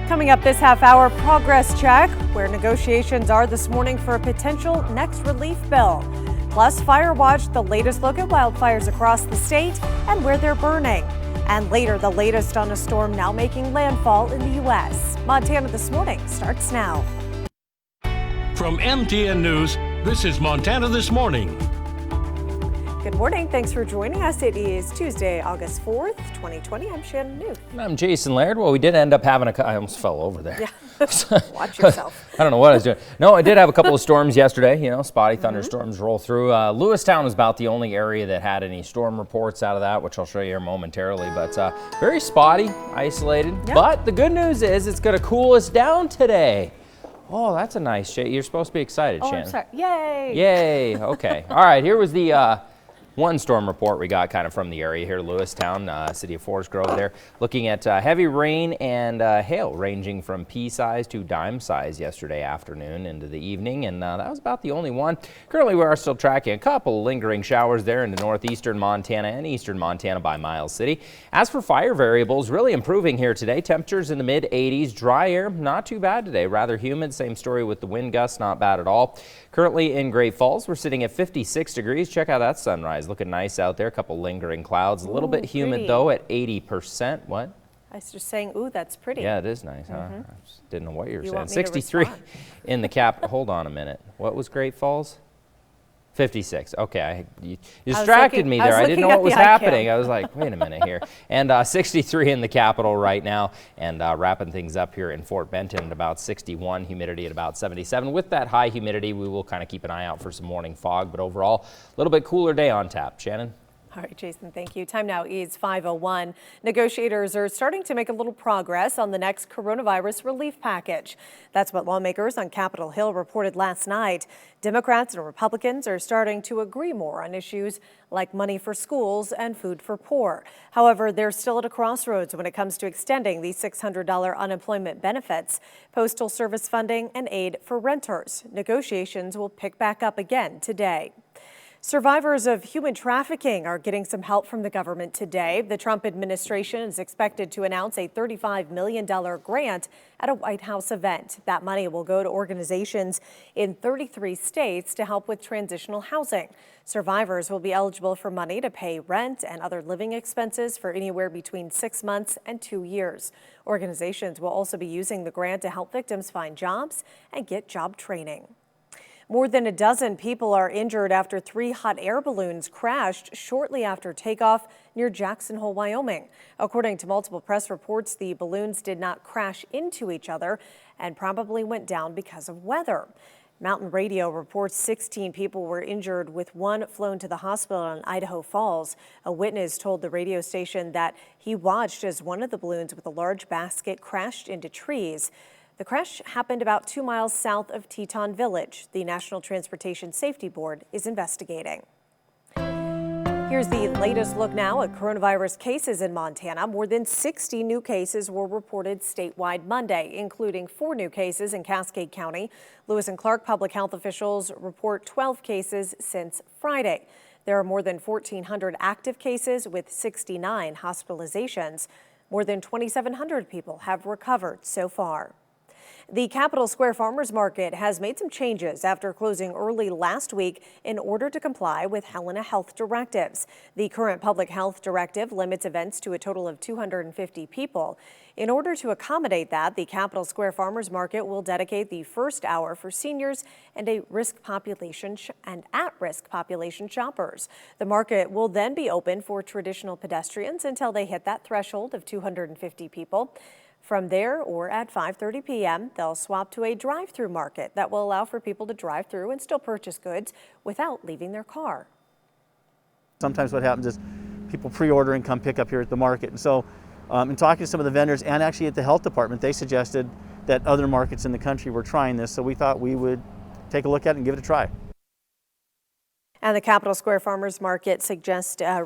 Coming up this half hour, progress check, where negotiations are this morning for a potential next relief bill. Plus, Fire Watch, the latest look at wildfires across the state and where they're burning. And later, the latest on a storm now making landfall in the U.S. Montana This Morning starts now. From MTN News, this is Montana This Morning. Good morning. Thanks for joining us. It is Tuesday, August 4th, 2020. I'm Shannon New. And I'm Jason Laird. Well, we did end up having I almost fell over there. Yeah. Watch yourself. I don't know what I was doing. No, I did have a couple of storms yesterday. Spotty thunderstorms roll through. Lewistown was about the only area that had any storm reports out of that, which I'll show you here momentarily. But very spotty, isolated. Yep. But the good news is it's going to cool us down today. Oh, that's a nice shade. You're supposed to be excited, Shannon. I'm sorry. Yay. Yay. Okay. All right. Here was the one storm report we got kind of from the area here, Lewistown, city of Forest Grove there, looking at heavy rain and hail ranging from pea size to dime size yesterday afternoon into the evening, and that was about the only one. Currently, we are still tracking a couple lingering showers there into northeastern Montana and eastern Montana by Miles City. As for fire variables, really improving here today. Temperatures in the mid-80s, dry air, not too bad today, rather humid. Same story with the wind gusts, not bad at all. Currently in Great Falls, we're sitting at 56 degrees. Check out that sunrise. Looking nice out there. A couple lingering clouds. A little bit humid, pretty. Though, at 80%. What? I was just saying, ooh, that's pretty. Yeah, it is nice, huh? I just didn't know what you were saying. Want me to 63 respond? in the cap. Hold on a minute. What was Great Falls? 56. Okay, you distracted me there. I didn't know what was happening. I was like, wait a minute here. And 63 in the capital right now, and wrapping things up here in Fort Benton at about 61, humidity at about 77. With that high humidity, we will kind of keep an eye out for some morning fog, but overall, a little bit cooler day on tap. Shannon? All right, Jason, thank you. Time now is 5:01. Negotiators are starting to make a little progress on the next coronavirus relief package. That's what lawmakers on Capitol Hill reported last night. Democrats and Republicans are starting to agree more on issues like money for schools and food for poor. However, they're still at a crossroads when it comes to extending the $600 unemployment benefits, postal service funding, and aid for renters. Negotiations will pick back up again today. Survivors of human trafficking are getting some help from the government today. The Trump administration is expected to announce a $35 million grant at a White House event. That money will go to organizations in 33 states to help with transitional housing. Survivors will be eligible for money to pay rent and other living expenses for anywhere between 6 months and 2 years. Organizations will also be using the grant to help victims find jobs and get job training. More than a dozen people are injured after 3 hot air balloons crashed shortly after takeoff near Jackson Hole, Wyoming. According to multiple press reports, the balloons did not crash into each other and probably went down because of weather. Mountain Radio reports 16 people were injured, with 1 flown to the hospital in Idaho Falls. A witness told the radio station that he watched as one of the balloons with a large basket crashed into trees. The crash happened about 2 miles south of Teton Village. The National Transportation Safety Board is investigating. Here's the latest look now at coronavirus cases in Montana. More than 60 new cases were reported statewide Monday, including 4 new cases in Cascade County. Lewis and Clark public health officials report 12 cases since Friday. There are more than 1,400 active cases with 69 hospitalizations. More than 2,700 people have recovered so far. The Capitol Square Farmers Market has made some changes after closing early last week in order to comply with Helena health directives. The current public health directive limits events to a total of 250 people. In order to accommodate that, the Capitol Square Farmers Market will dedicate the first hour for seniors and at-risk population shoppers. The market will then be open for traditional pedestrians until they hit that threshold of 250 people. From there, or at 5:30 p.m., they'll swap to a drive-through market that will allow for people to drive through and still purchase goods without leaving their car. Sometimes what happens is people pre-order and come pick up here at the market. And so in talking to some of the vendors and actually at the health department, they suggested that other markets in the country were trying this. So we thought we would take a look at it and give it a try. And the Capitol Square Farmers Market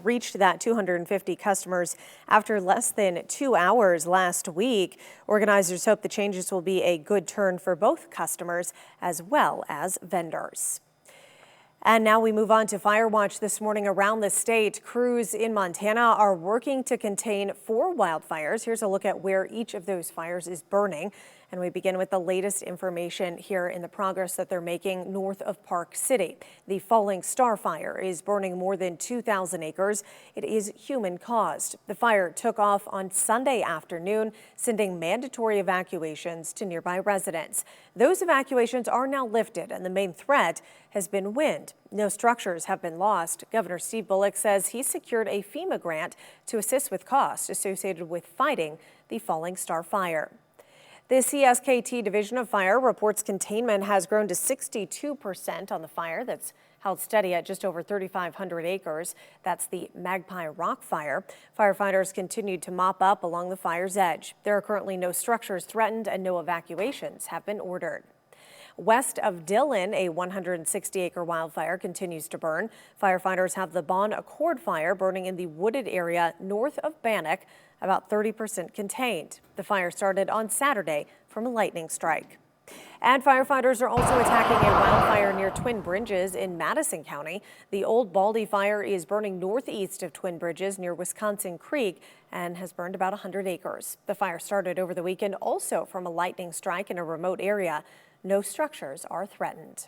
reached that 250 customers after less than 2 hours last week. Organizers hope the changes will be a good turn for both customers as well as vendors. And now we move on to Fire Watch this morning around the state. Crews in Montana are working to contain 4 wildfires. Here's a look at where each of those fires is burning. And we begin with the latest information here in the progress that they're making north of Park City. The Falling Star Fire is burning more than 2,000 acres. It is human caused. The fire took off on Sunday afternoon, sending mandatory evacuations to nearby residents. Those evacuations are now lifted, and the main threat has been wind. No structures have been lost. Governor Steve Bullock says he secured a FEMA grant to assist with costs associated with fighting the Falling Star Fire. The CSKT Division of Fire reports containment has grown to 62% on the fire that's held steady at just over 3,500 acres. That's the Magpie Rock Fire. Firefighters continued to mop up along the fire's edge. There are currently no structures threatened and no evacuations have been ordered. West of Dillon, a 160-acre wildfire continues to burn. Firefighters have the Bon Accord Fire burning in the wooded area north of Bannock, about 30% contained. The fire started on Saturday from a lightning strike. And firefighters are also attacking a wildfire near Twin Bridges in Madison County. The Old Baldy Fire is burning northeast of Twin Bridges near Wisconsin Creek and has burned about 100 acres. The fire started over the weekend also from a lightning strike in a remote area. No structures are threatened.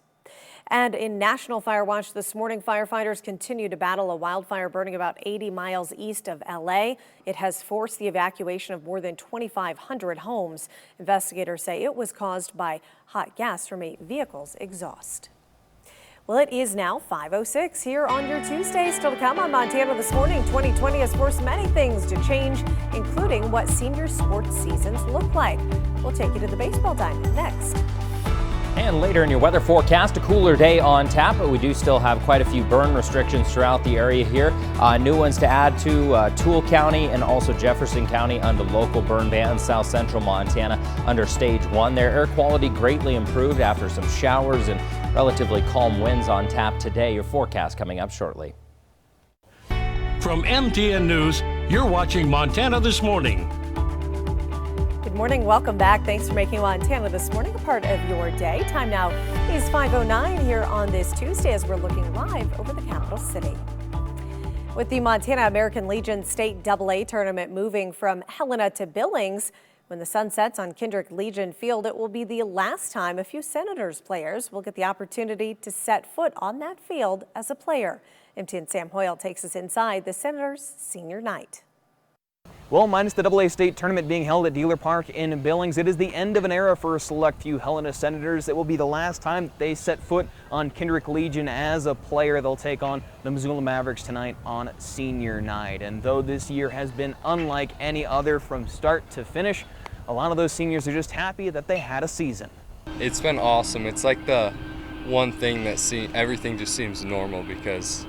And in National Fire Watch this morning, firefighters continue to battle a wildfire burning about 80 miles east of LA. It has forced the evacuation of more than 2,500 homes. Investigators say it was caused by hot gas from a vehicle's exhaust. Well, it is now 5:06 here on your Tuesday. Still to come on Montana This Morning. 2020 has forced many things to change, including what senior sports seasons look like. We'll take you to the baseball diamond next. And later in your weather forecast, a cooler day on tap, but we do still have quite a few burn restrictions throughout the area here. New ones to add to Toole County and also Jefferson County under local burn bans. South Central Montana under stage 1. Their air quality greatly improved after some showers and relatively calm winds on tap today. Your forecast coming up shortly. From MTN News, you're watching Montana This Morning. Good morning. Welcome back. Thanks for making Montana This Morning a part of your day. Time now is 5:09 here on this Tuesday as we're looking live over the capital city. With the Montana American Legion State AA tournament moving from Helena to Billings, when the sun sets on Kendrick Legion Field, it will be the last time a few Senators players will get the opportunity to set foot on that field as a player. MTN's Sam Hoyle takes us inside the Senators' senior night. Well, minus the AA state tournament being held at Dealer Park in Billings, it is the end of an era for a select few Helena Senators. It will be the last time that they set foot on Kendrick Legion as a player. They'll take on the Missoula Mavericks tonight on senior night. And though this year has been unlike any other from start to finish, a lot of those seniors are just happy that they had a season. It's been awesome. It's like the one thing that everything just seems normal because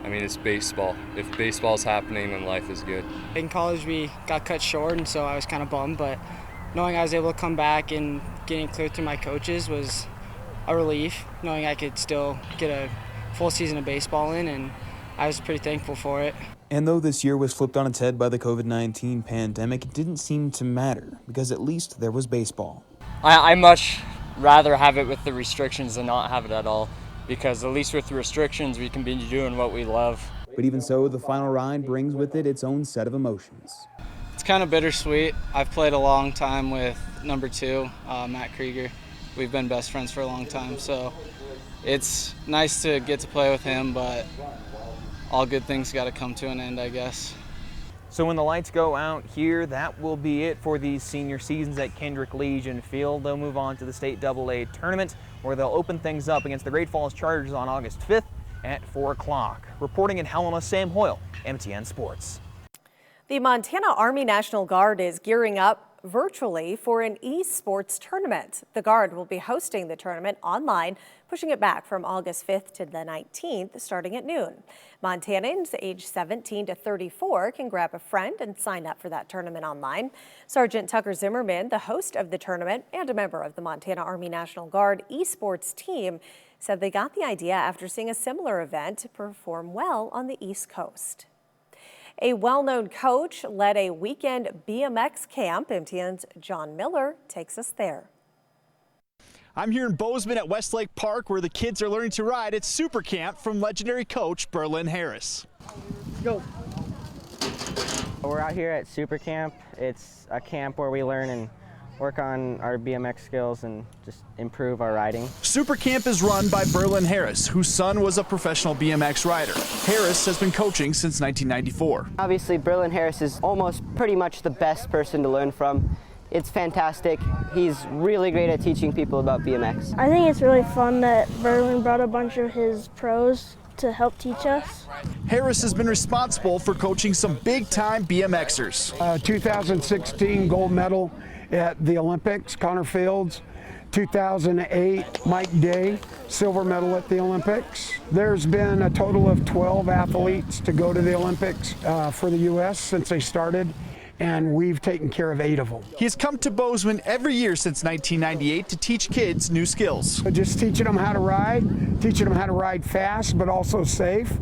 I mean, it's baseball. If baseball's happening, then life is good. In college, we got cut short, and so I was kind of bummed, but knowing I was able to come back and getting cleared through my coaches was a relief, knowing I could still get a full season of baseball in, and I was pretty thankful for it. And though this year was flipped on its head by the COVID-19 pandemic, it didn't seem to matter, because at least there was baseball. I much rather have it with the restrictions than not have it at all, because at least with the restrictions, we can be doing what we love. But even so, the final ride brings with it its own set of emotions. It's kind of bittersweet. I've played a long time with number 2, Matt Krieger. We've been best friends for a long time, so it's nice to get to play with him, but all good things got to come to an end, I guess. So when the lights go out here, that will be it for these senior seasons at Kendrick Legion Field. They'll move on to the state AA tournament, where they'll open things up against the Great Falls Chargers on August 5th at 4 o'clock. Reporting in Helena, Sam Hoyle, MTN Sports. The Montana Army National Guard is gearing up virtually for an esports tournament. The Guard will be hosting the tournament online, pushing it back from August 5th to the 19th, starting at noon. Montanans aged 17 to 34 can grab a friend and sign up for that tournament online. Sergeant Tucker Zimmerman, the host of the tournament and a member of the Montana Army National Guard esports team, said they got the idea after seeing a similar event perform well on the East Coast. A well-known coach led a weekend BMX camp. MTN's John Miller takes us there. I'm here in Bozeman at Westlake Park where the kids are learning to ride at Super Camp from legendary coach Berlin Harris. Go. We're out here at Super Camp. It's a camp where we learn and work on our BMX skills and just improve our riding. Super Camp is run by Berlin Harris, whose son was a professional BMX rider. Harris has been coaching since 1994. Obviously, Berlin Harris is almost pretty much the best person to learn from. It's fantastic. He's really great at teaching people about BMX. I think it's really fun that Berlin brought a bunch of his pros to help teach us. Harris has been responsible for coaching some big-time BMXers. 2016 gold medal at the Olympics, Connor Fields. 2008, Mike Day, silver medal at the Olympics. There's been a total of 12 athletes to go to the Olympics for the U.S. since they started, and we've taken care of 8 of them. He has come to Bozeman every year since 1998 to teach kids new skills. So just teaching them how to ride, teaching them how to ride fast, but also safe.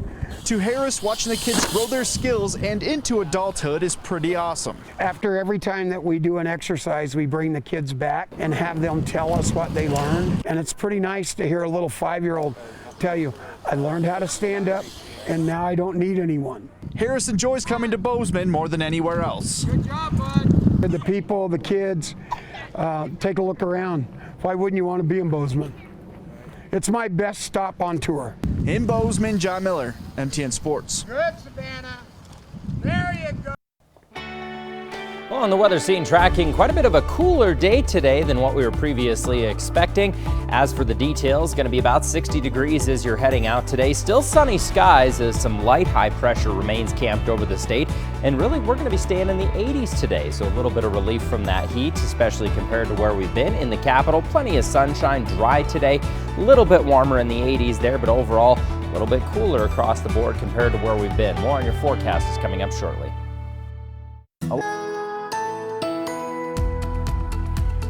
To Harris, watching the kids grow their skills and into adulthood is pretty awesome. After every time that we do an exercise, we bring the kids back and have them tell us what they learned. And it's pretty nice to hear a little 5-year-old tell you, I learned how to stand up and now I don't need anyone. Harris enjoys coming to Bozeman more than anywhere else. Good job, bud. The people, the kids, take a look around. Why wouldn't you want to be in Bozeman? It's my best stop on tour. In Bozeman, John Miller, MTN Sports. Good, Savannah. There you go. Well, on the weather scene, tracking quite a bit of a cooler day today than what we were previously expecting. As for the details, going to be about 60 degrees as you're heading out today. Still sunny skies as some light high pressure remains camped over the state. And really, we're going to be staying in the 80s today. So a little bit of relief from that heat, especially compared to where we've been in the capital. Plenty of sunshine, dry today. A little bit warmer in the 80s there, but overall, a little bit cooler across the board compared to where we've been. More on your forecast is coming up shortly.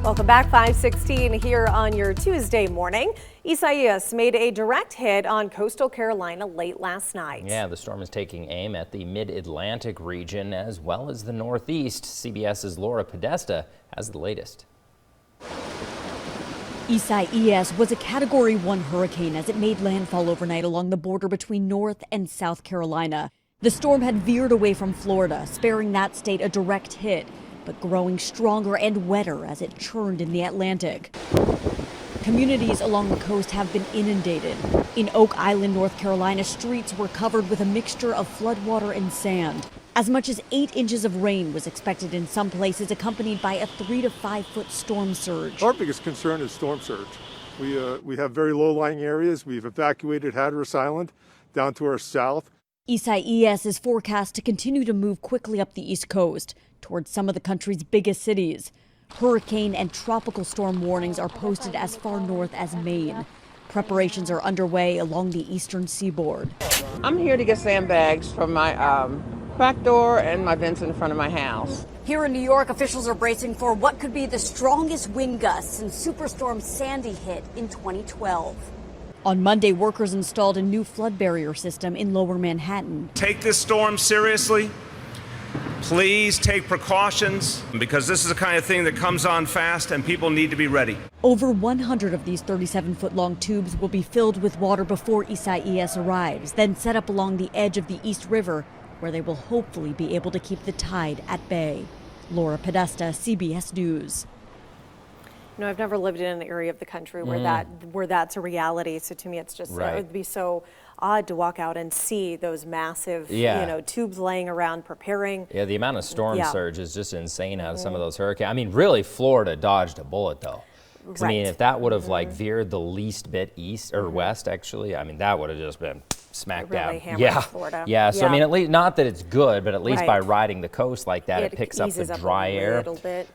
Welcome back, 5:16 here on your Tuesday morning. Isaias made a direct hit on coastal Carolina late last night. Yeah, the storm is taking aim at the mid-Atlantic region as well as the Northeast. CBS's Laura Podesta has the latest. Isaias was a Category 1 hurricane as it made landfall overnight along the border between North and South Carolina. The storm had veered away from Florida, sparing that state a direct hit, but growing stronger and wetter as it churned in the Atlantic. Communities along the coast have been inundated. In Oak Island, North Carolina, streets were covered with a mixture of floodwater and sand. As much as 8 inches of rain was expected in some places, accompanied by a 3 to 5 foot storm surge. Our biggest concern is storm surge. We have very low-lying areas. We've evacuated Hatteras Island down to our south. Isaias is forecast to continue to move quickly up the East Coast towards some of the country's biggest cities. Hurricane and tropical storm warnings are posted as far north as Maine. Preparations are underway along the eastern seaboard. I'm here to get sandbags from my back door and my vents in front of my house. Here in New York, officials are bracing for what could be the strongest wind gusts since Superstorm Sandy hit in 2012. On Monday, workers installed a new flood barrier system in lower Manhattan. Take this storm seriously. Please take precautions because this is the kind of thing that comes on fast and people need to be ready. Over 100 of these 37-foot-long tubes will be filled with water before Isaias arrives, then set up along the edge of the East River, where they will hopefully be able to keep the tide at bay. Laura Podesta, CBS News. No, I've never lived in an area of the country where that's a reality. So to me, it's just it would be so odd to walk out and see those massive, tubes laying around preparing. Yeah, the amount of storm surge is just insane out of some of those hurricanes. I mean, really, Florida dodged a bullet, though. Right. I mean, if that would have veered the least bit east or west, actually, I mean, that would have just been smack really dab. Florida. Yeah. So I mean, at least not that it's good, but at least by riding the coast like that, it picks up the dry air.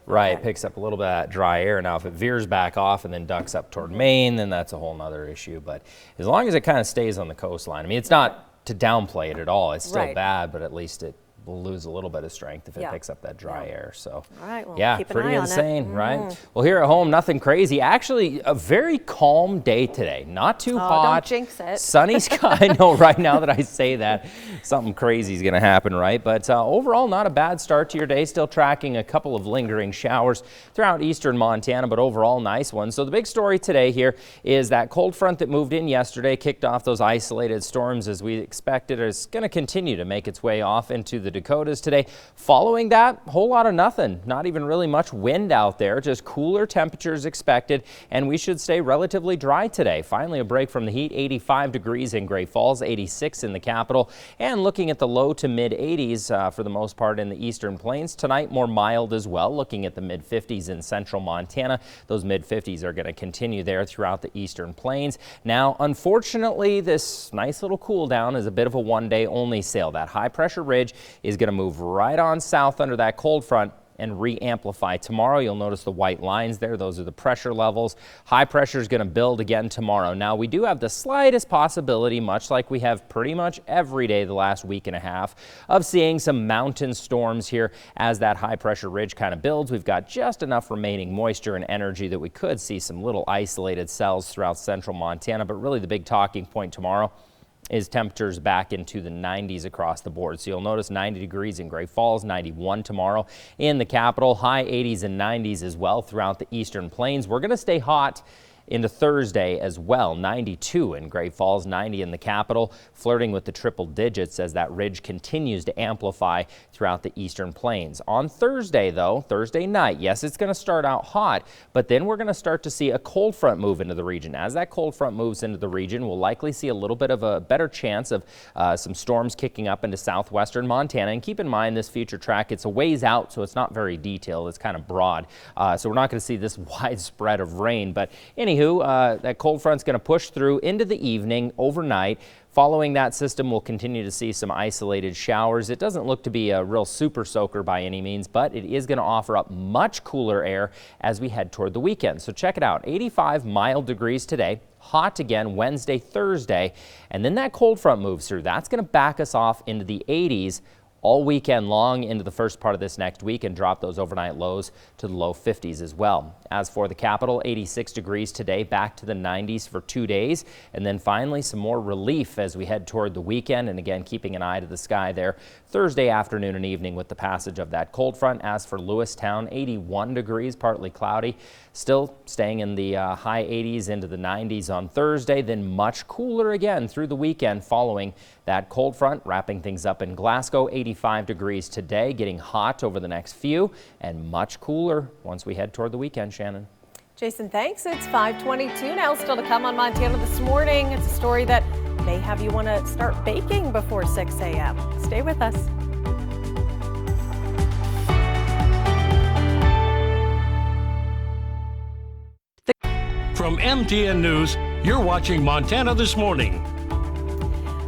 Right, it picks up a little bit of that dry air. Now, if it veers back off and then ducks up toward Maine, then that's a whole nother issue. But as long as it kind of stays on the coastline, I mean, it's not to downplay it at all. It's still bad, but at least it will lose a little bit of strength if it picks up that dry air. So, all right, well, yeah, keep an pretty eye on insane, it. right? Well, here at home, nothing crazy. Actually, a very calm day today. Not too hot. Don't jinx it. Sunny sky. I know right now that I say that, something crazy is going to happen, right? But overall, not a bad start to your day. Still tracking a couple of lingering showers throughout eastern Montana, but overall, nice ones. So the big story today here is that cold front that moved in yesterday, kicked off those isolated storms as we expected, is going to continue to make its way off into the Dakotas today. Following that, a whole lot of nothing. Not even really much wind out there, just cooler temperatures expected, and we should stay relatively dry today. Finally, a break from the heat, 85 degrees in Great Falls, 86 in the capital, and looking at the low to mid 80s for the most part in the eastern plains. Tonight, more mild as well, looking at the mid 50s in central Montana. Those mid 50s are going to continue there throughout the eastern plains. Now, unfortunately, this nice little cool down is a bit of a one-day only sail. That high pressure ridge is going to move right on south under that cold front and re-amplify tomorrow. You'll notice the white lines there. Those are the pressure levels. High pressure is going to build again tomorrow. Now, we do have the slightest possibility, much like we have pretty much every day the last week and a half, of seeing some mountain storms here as that high pressure ridge kind of builds. We've got just enough remaining moisture and energy that we could see some little isolated cells throughout central Montana, but really the big talking point tomorrow is temperatures back into the 90s across the board. So you'll notice 90 degrees in Great Falls, 91 tomorrow in the capital, high 80s and 90s as well throughout the eastern plains. We're going to stay hot into Thursday as well, 92 in Great Falls, 90 in the capital, flirting with the triple digits as that ridge continues to amplify throughout the eastern plains. On Thursday, though, Thursday night, yes, it's going to start out hot, but then we're going to start to see a cold front move into the region. As that cold front moves into the region, we'll likely see a little bit of a better chance of some storms kicking up into southwestern Montana. And keep in mind, this future track, it's a ways out, so it's not very detailed. It's kind of broad, so we're not going to see this widespread of rain. But anywho, that cold front's going to push through into the evening, overnight. Following that system, we'll continue to see some isolated showers. It doesn't look to be a real super soaker by any means, but it is going to offer up much cooler air as we head toward the weekend. So check it out, 85 mild degrees today. Hot again Wednesday, Thursday, and then that cold front moves through. That's going to back us off into the 80s all weekend long into the first part of this next week and drop those overnight lows to the low 50s as well. As for the capital, 86 degrees today, back to the 90s for 2 days. And then finally, some more relief as we head toward the weekend. And again, keeping an eye to the sky there Thursday afternoon and evening with the passage of that cold front. As for Lewistown, 81 degrees, partly cloudy, still staying in the high 80s into the 90s on Thursday, then much cooler again through the weekend following that cold front, wrapping things up in Glasgow, 85 degrees today, getting hot over the next few, and much cooler once we head toward the weekend, Shannon. Jason, thanks. It's 5:22 now. Still to come on Montana This Morning. It's a story that may have you want to start baking before 6 a.m. Stay with us. From MTN News, you're watching Montana This Morning.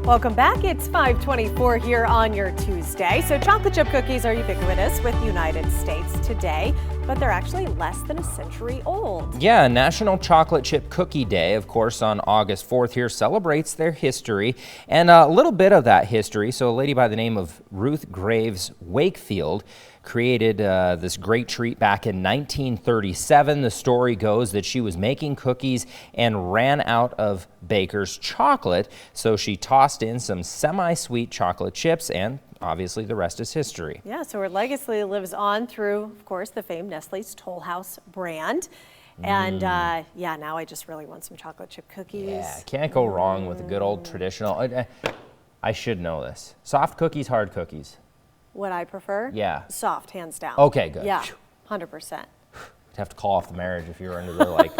Welcome back. It's 5:24 here on your Tuesday. So chocolate chip cookies are ubiquitous with United States today, but they're actually less than a century old. Yeah, National Chocolate Chip Cookie Day, of course, on August 4th here celebrates their history and a little bit of that history. So a lady by the name of Ruth Graves Wakefield created this great treat back in 1937. The story goes that she was making cookies and ran out of baker's chocolate, so she tossed in some semi-sweet chocolate chips, and obviously the rest is history. Yeah, so her legacy lives on through, of course, the famed Nestle's Toll House brand. And yeah, now I just really want some chocolate chip cookies. Yeah, can't go wrong with a good old traditional. I should know this. Soft cookies, hard cookies. What I prefer? Yeah. Soft, hands down. Okay, good. Yeah, 100%. You'd have to call off the marriage if you were into the like.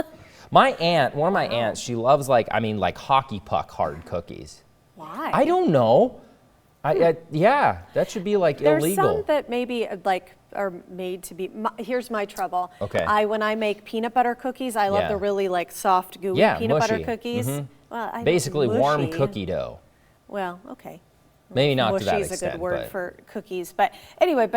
My aunt, one of my aunts, she loves like hockey puck hard cookies. Why? I don't know. Yeah, that should be like There's illegal. some that maybe like are made to be. Here's my trouble. Okay. When I make peanut butter cookies, I love the really like soft, gooey peanut butter cookies. Mm-hmm. Well, basically warm cookie dough. Well, okay. Maybe not to that mushy extent. is a good word for cookies, but anyway,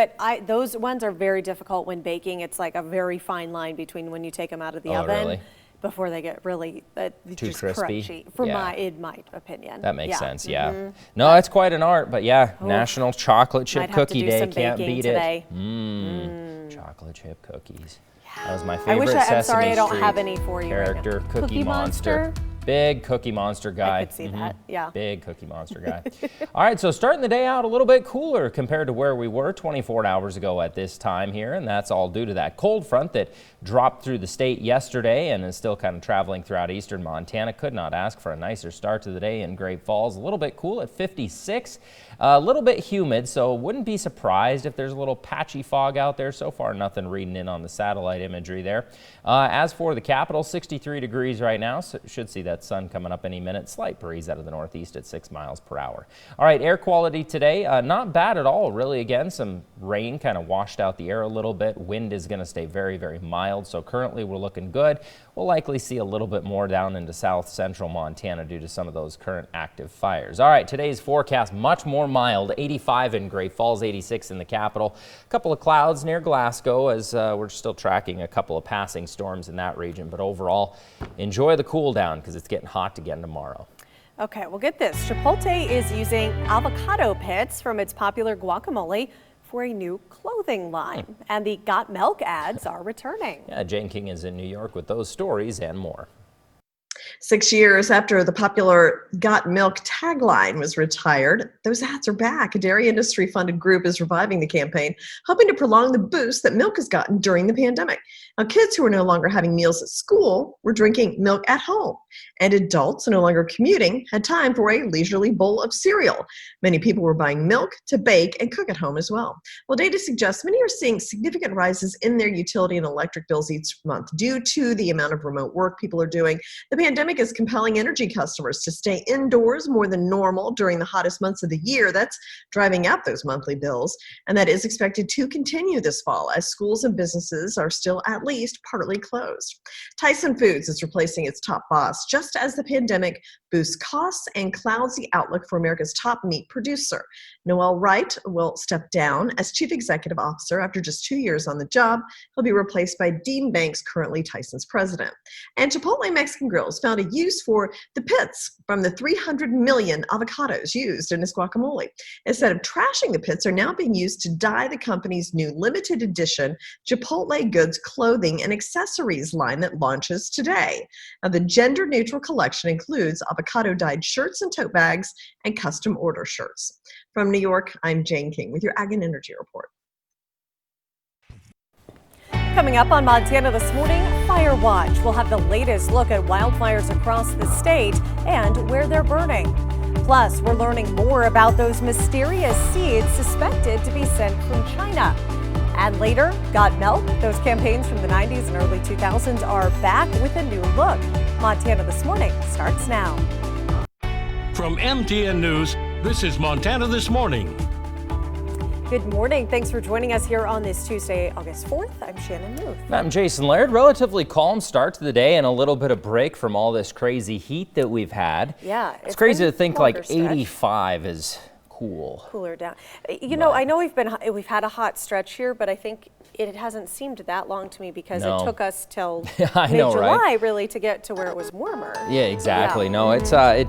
those ones are very difficult when baking. It's like a very fine line between when you take them out of the oven. Really? before they get really Too just crispy? crunchy, in my opinion. That makes sense, yeah. Mhm. No, it's quite an art, but yeah, National Chocolate Chip Might have to Cookie do Day, some can't baking beat today. it. Chocolate chip cookies. That was my I favorite wish Sesame I'm sorry I don't Street have any for you right now. character, Cookie Monster? Big Cookie Monster guy. I could see that, yeah. Big Cookie Monster guy. All right, so starting the day out a little bit cooler compared to where we were 24 hours ago at this time here, and that's all due to that cold front that dropped through the state yesterday and is still kind of traveling throughout eastern Montana. Could not ask for a nicer start to the day in Great Falls. A little bit cool at 56, a little bit humid, so wouldn't be surprised if there's a little patchy fog out there. So far, nothing reading in on the satellite imagery there. As for the capital, 63 degrees right now, so should see that sun coming up any minute. Slight breeze out of the northeast at 6 miles per hour. All right, air quality today, not bad at all, really. Again, some rain kind of washed out the air a little bit. Wind is going to stay very, very mild, so currently we're looking good. We'll likely see a little bit more down into south central Montana due to some of those current active fires. All right, today's forecast much more mild, 85 in Great Falls, 86 in the capital. A couple of clouds near Glasgow as we're still tracking a couple of passing storms in that region, but overall enjoy the cool down because it's getting hot again tomorrow. Okay, well, get this. Chipotle is using avocado pits from its popular guacamole for a new clothing line, and the Got Milk ads are returning. Yeah, Jane King is in New York with those stories and more. 6 years after the popular Got Milk tagline was retired, those ads are back. A dairy industry-funded group is reviving the campaign, hoping to prolong the boost that milk has gotten during the pandemic. Now, kids who are no longer having meals at school were drinking milk at home, and adults no longer commuting had time for a leisurely bowl of cereal. Many people were buying milk to bake and cook at home as well. Well, data suggests many are seeing significant rises in their utility and electric bills each month due to the amount of remote work people are doing. The pandemic is compelling energy customers to stay indoors more than normal during the hottest months of the year. That's driving up those monthly bills, and that is expected to continue this fall as schools and businesses are still at least partly closed. Tyson Foods is replacing its top boss just as the pandemic boosts costs and clouds the outlook for America's top meat producer. Noel Wright will step down as chief executive officer after just 2 years on the job. He'll be replaced by Dean Banks, currently Tyson's president. And Chipotle Mexican Grills found a use for the pits from the 300 million avocados used in its guacamole. Instead of trashing the pits, are now being used to dye the company's new limited edition Chipotle Goods clothing and accessories line that launches today. Now, the gender-neutral collection includes avocado-dyed shirts and tote bags and custom order shirts. From New York, I'm Jane King with your Ag and Energy Report. Coming up on Montana This Morning, Fire Watch. We'll have the latest look at wildfires across the state and where they're burning. Plus, we're learning more about those mysterious seeds suspected to be sent from China. And later, Got Milk. Those campaigns from the 90s and early 2000s are back with a new look. Montana This Morning starts now. From MTN News, this is Montana This Morning. Good morning. Thanks for joining us here on this Tuesday, August 4th. I'm Shannon Muth. I'm Jason Laird. Relatively calm start to the day and a little bit of break from all this crazy heat that we've had. Yeah. It's crazy to think like stretch. 85 is cool. Cooler down. You know, I know we've had a hot stretch here, but I think it hasn't seemed that long to me because it took us till mid-July really to get to where it was warmer. Yeah, exactly. Yeah. No, it's I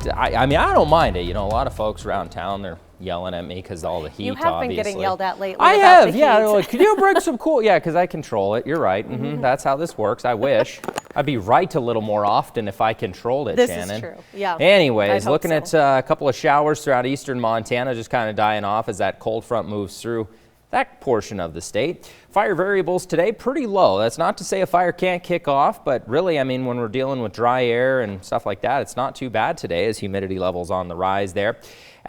mean, I don't mind it. You know, a lot of folks around town, they're yelling at me because all the heat. You have been getting yelled at lately. I about have, the yeah. heat. Like, could you bring some cool? Yeah, because I control it. You're right. That's how this works. I wish I'd be right a little more often if I controlled it, this Shannon. Is true. Yeah. Anyways, looking at a couple of showers throughout eastern Montana, just kind of dying off as that cold front moves through that portion of the state. Fire variables today pretty low. That's not to say a fire can't kick off, but really, I mean, when we're dealing with dry air and stuff like that, it's not too bad today as humidity levels on the rise there.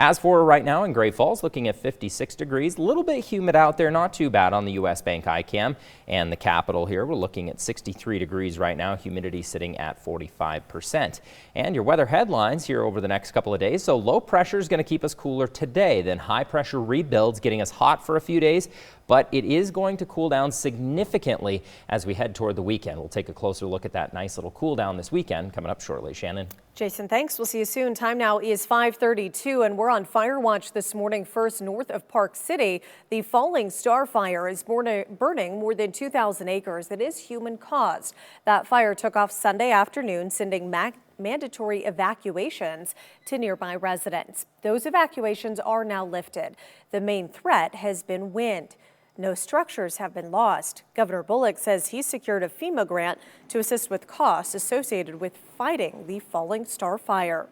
As for right now in Great Falls, looking at 56 degrees, a little bit humid out there, not too bad on the U.S. Bank ICAM. And the capital here, we're looking at 63 degrees right now, humidity sitting at 45%. And your weather headlines here over the next couple of days. So low pressure is going to keep us cooler today, then high pressure rebuilds, getting us hot for a few days. But it is going to cool down significantly as we head toward the weekend. We'll take a closer look at that nice little cool down this weekend coming up shortly. Shannon. Jason, thanks. We'll see you soon. Time now is 5:32, and we're on fire watch this morning. First, north of Park City, the Falling Star Fire is burning more than 2,000 acres. That is human-caused. That fire took off Sunday afternoon, sending mandatory evacuations to nearby residents. Those evacuations are now lifted. The main threat has been wind. No structures have been lost. Governor Bullock says he secured a FEMA grant to assist with costs associated with fighting the Falling Star Fire.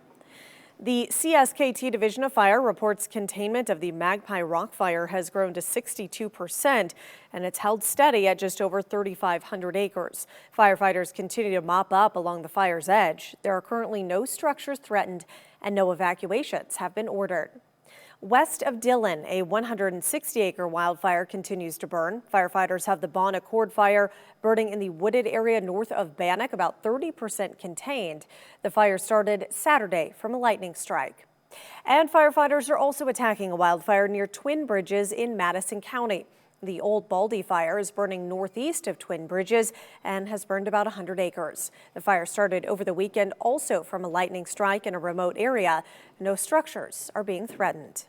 The CSKT Division of Fire reports containment of the Magpie Rock Fire has grown to 62%, and it's held steady at just over 3,500 acres. Firefighters continue to mop up along the fire's edge. There are currently no structures threatened, and no evacuations have been ordered. West of Dillon, a 160-acre wildfire continues to burn. Firefighters have the Bon Accord fire burning in the wooded area north of Bannock, about 30% contained. The fire started Saturday from a lightning strike. And firefighters are also attacking a wildfire near Twin Bridges in Madison County. The Old Baldy fire is burning northeast of Twin Bridges and has burned about 100 acres. The fire started over the weekend also from a lightning strike in a remote area. No structures are being threatened.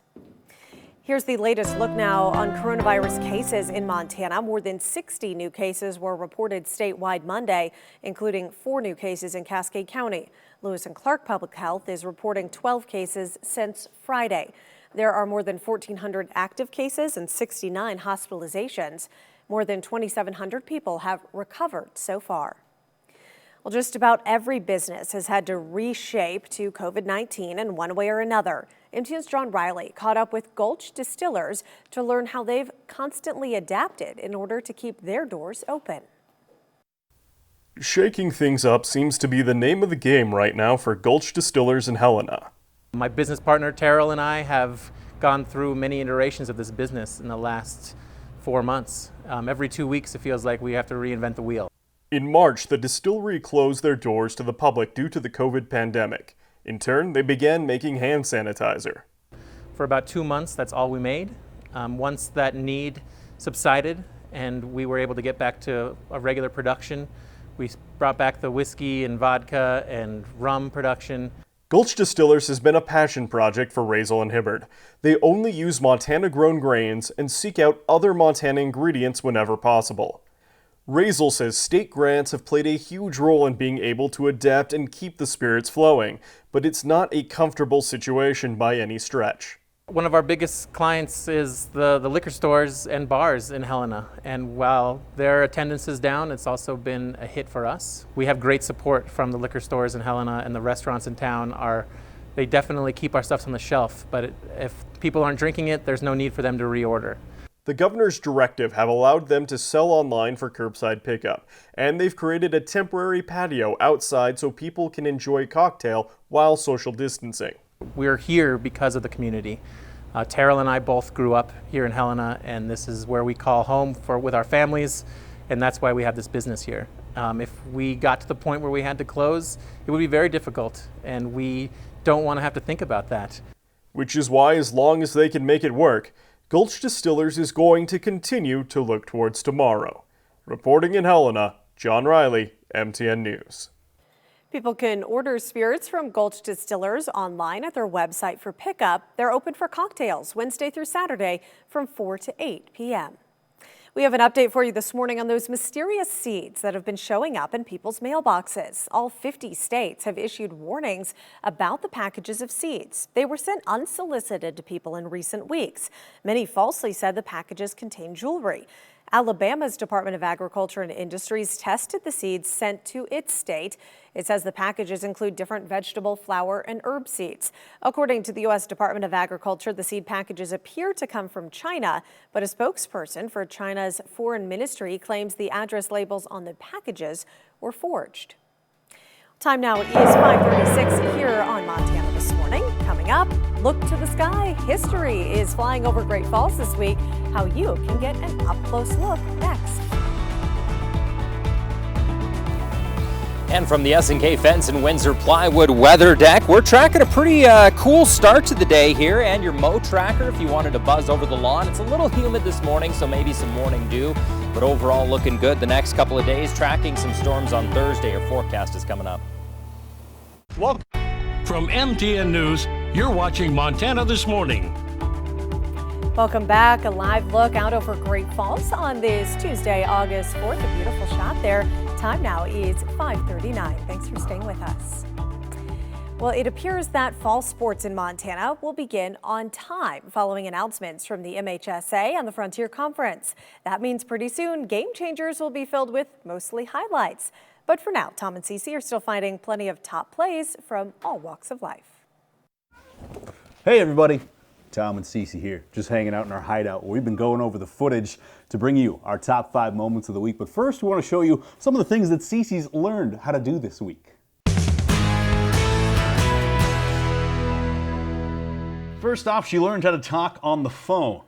Here's the latest look now on coronavirus cases in Montana. More than 60 new cases were reported statewide Monday, including 4 new cases in Cascade County. Lewis and Clark Public Health is reporting 12 cases since Friday. There are more than 1,400 active cases and 69 hospitalizations. More than 2,700 people have recovered so far. Well, just about every business has had to reshape to COVID-19 in one way or another. MTN's John Riley caught up with Gulch Distillers to learn how they've constantly adapted in order to keep their doors open. Shaking things up seems to be the name of the game right now for Gulch Distillers in Helena. My business partner Terrell and I have gone through many iterations of this business in the last 4 months. Every 2 weeks it feels like we have to reinvent the wheel. In March, the distillery closed their doors to the public due to the COVID pandemic. In turn, they began making hand sanitizer. For about 2 months, that's all we made. Once that need subsided and we were able to get back to a regular production, we brought back the whiskey and vodka and rum production. Gulch Distillers has been a passion project for Razel and Hibbard. They only use Montana-grown grains and seek out other Montana ingredients whenever possible. Razel says state grants have played a huge role in being able to adapt and keep the spirits flowing, but it's not a comfortable situation by any stretch. One of our biggest clients is the liquor stores and bars in Helena, and while their attendance is down, it's also been a hit for us. We have great support from the liquor stores in Helena, and the restaurants in town they definitely keep our stuff on the shelf, but if people aren't drinking it, there's no need for them to reorder. The governor's directive have allowed them to sell online for curbside pickup, and they've created a temporary patio outside so people can enjoy a cocktail while social distancing. We're here because of the community. Terrell and I both grew up here in Helena, and this is where we call home with our families, and that's why we have this business here. If we got to the point where we had to close, it would be very difficult, and we don't want to have to think about that. Which is why, as long as they can make it work, Gulch Distillers is going to continue to look towards tomorrow. Reporting in Helena, John Riley, MTN News. People can order spirits from Gulch Distillers online at their website for pickup. They're open for cocktails Wednesday through Saturday from 4 to 8 p.m. We have an update for you this morning on those mysterious seeds that have been showing up in people's mailboxes. All 50 states have issued warnings about the packages of seeds. They were sent unsolicited to people in recent weeks. Many falsely said the packages contain jewelry. Alabama's Department of Agriculture and Industries tested the seeds sent to its state. It says the packages include different vegetable, flower, and herb seeds. According to the U.S. Department of Agriculture, the seed packages appear to come from China, but a spokesperson for China's foreign ministry claims the address labels on the packages were forged. Time now is 5:36 here on Montana This Morning. Coming up, look to the sky. History is flying over Great Falls this week. How you can get an up-close look next. And from the S&K Fence and Windsor Plywood Weather Deck, we're tracking a pretty cool start to the day here. And your mow tracker, if you wanted to buzz over the lawn, it's a little humid this morning, so maybe some morning dew. But overall looking good the next couple of days. Tracking some storms on Thursday. Your forecast is coming up. Welcome. From MTN News, you're watching Montana This Morning. Welcome back. A live look out over Great Falls on this Tuesday, August 4th. A beautiful shot there. Time now is 5:39. Thanks for staying with us. Well, it appears that fall sports in Montana will begin on time following announcements from the MHSA and the Frontier Conference. That means pretty soon Game Changers will be filled with mostly highlights. But for now, Tom and Cece are still finding plenty of top plays from all walks of life. Hey everybody, Tom and Cece here, just hanging out in our hideout. We've been going over the footage to bring you our top 5 moments of the week. But first, we want to show you some of the things that Cece's learned how to do this week. First off, she learned how to talk on the phone.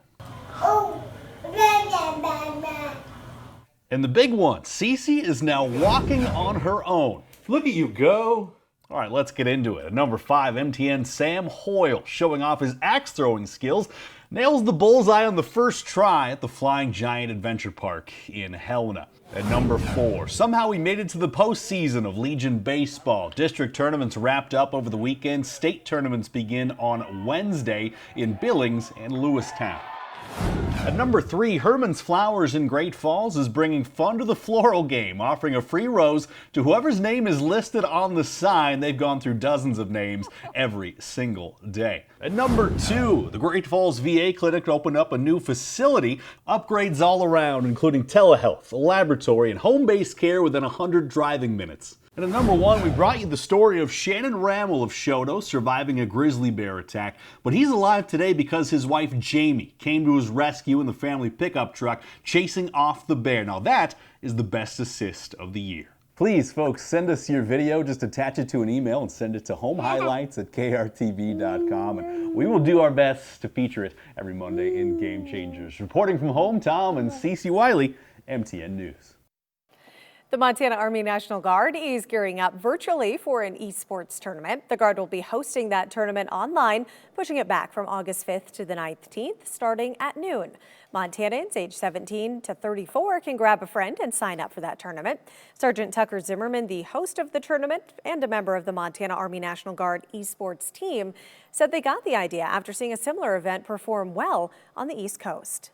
And the big one, Cece is now walking on her own. Look at you go. All right, let's get into it. At number 5, MTN Sam Hoyle, showing off his axe throwing skills, nails the bullseye on the first try at the Flying Giant Adventure Park in Helena. At number 4, somehow we made it to the postseason of Legion Baseball. District tournaments wrapped up over the weekend. State tournaments begin on Wednesday in Billings and Lewistown. At number 3, Herman's Flowers in Great Falls is bringing fun to the floral game, offering a free rose to whoever's name is listed on the sign. They've gone through dozens of names every single day. At number 2, the Great Falls VA Clinic opened up a new facility, upgrades all around, including telehealth, a laboratory, and home-based care within 100 driving minutes. And at number 1, we brought you the story of Shannon Rammel of Shoto surviving a grizzly bear attack. But he's alive today because his wife Jamie came to his rescue in the family pickup truck, chasing off the bear. Now that is the best assist of the year. Please, folks, send us your video. Just attach it to an email and send it to homehighlights@krtv.com. And we will do our best to feature it every Monday in Game Changers. Reporting from home, Tom and Cece Wiley, MTN News. The Montana Army National Guard is gearing up virtually for an Esports tournament. The Guard will be hosting that tournament online, pushing it back from August 5th to the 19th, starting at noon. Montanans age 17 to 34 can grab a friend and sign up for that tournament. Sergeant Tucker Zimmerman, the host of the tournament and a member of the Montana Army National Guard Esports team, said they got the idea after seeing a similar event perform well on the East Coast.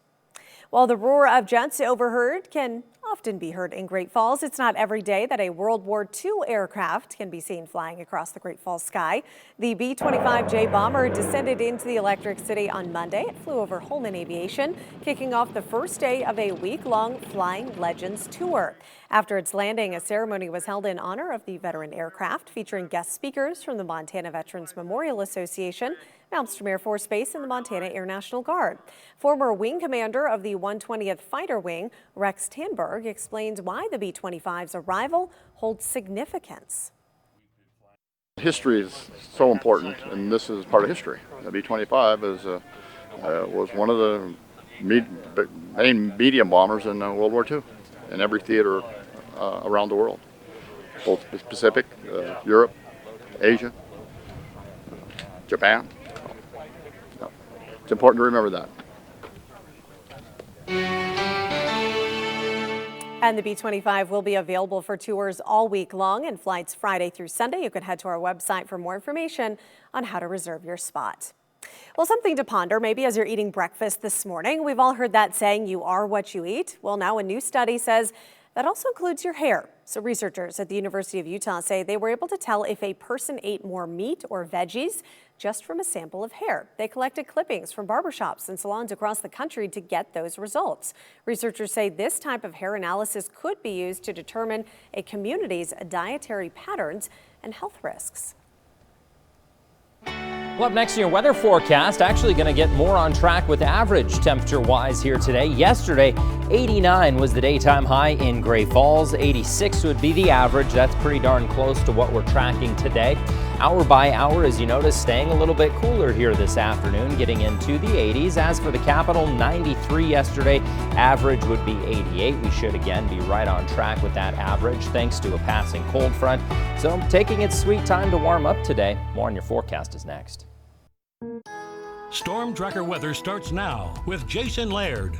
While the roar of jets overheard can often be heard in Great Falls, it's not every day that a World War II aircraft can be seen flying across the Great Falls sky. The B-25J bomber descended into the Electric City on Monday. It flew over Holman Aviation, kicking off the first day of a week-long Flying Legends tour. After its landing, a ceremony was held in honor of the veteran aircraft, featuring guest speakers from the Montana Veterans Memorial Association, Malmstrom Air Force Base, and the Montana Air National Guard. Former wing commander of the 120th Fighter Wing, Rex Tanberg, explains why the B-25's arrival holds significance. History is so important, and this is part of history. The B-25 was one of the main medium bombers in World War II in every theater around the world, both Pacific, Europe, Asia, Japan. It's important to remember that. And the B-25 will be available for tours all week long and flights Friday through Sunday. You can head to our website for more information on how to reserve your spot. Well, something to ponder maybe as you're eating breakfast this morning. We've all heard that saying, you are what you eat. Well, now a new study says that also includes your hair. So researchers at the University of Utah say they were able to tell if a person ate more meat or veggies just from a sample of hair. They collected clippings from barbershops and salons across the country to get those results. Researchers say this type of hair analysis could be used to determine a community's dietary patterns and health risks. Well, up next in your weather forecast, actually going to get more on track with average temperature-wise here today. Yesterday, 89 was the daytime high in Great Falls. 86 would be the average. That's pretty darn close to what we're tracking today. Hour by hour, as you notice, staying a little bit cooler here this afternoon, getting into the 80s. As for the capital, 93 yesterday. Average would be 88. We should again be right on track with that average thanks to a passing cold front. So taking its sweet time to warm up today. More on your forecast is next. Storm Tracker weather starts now with Jason Laird.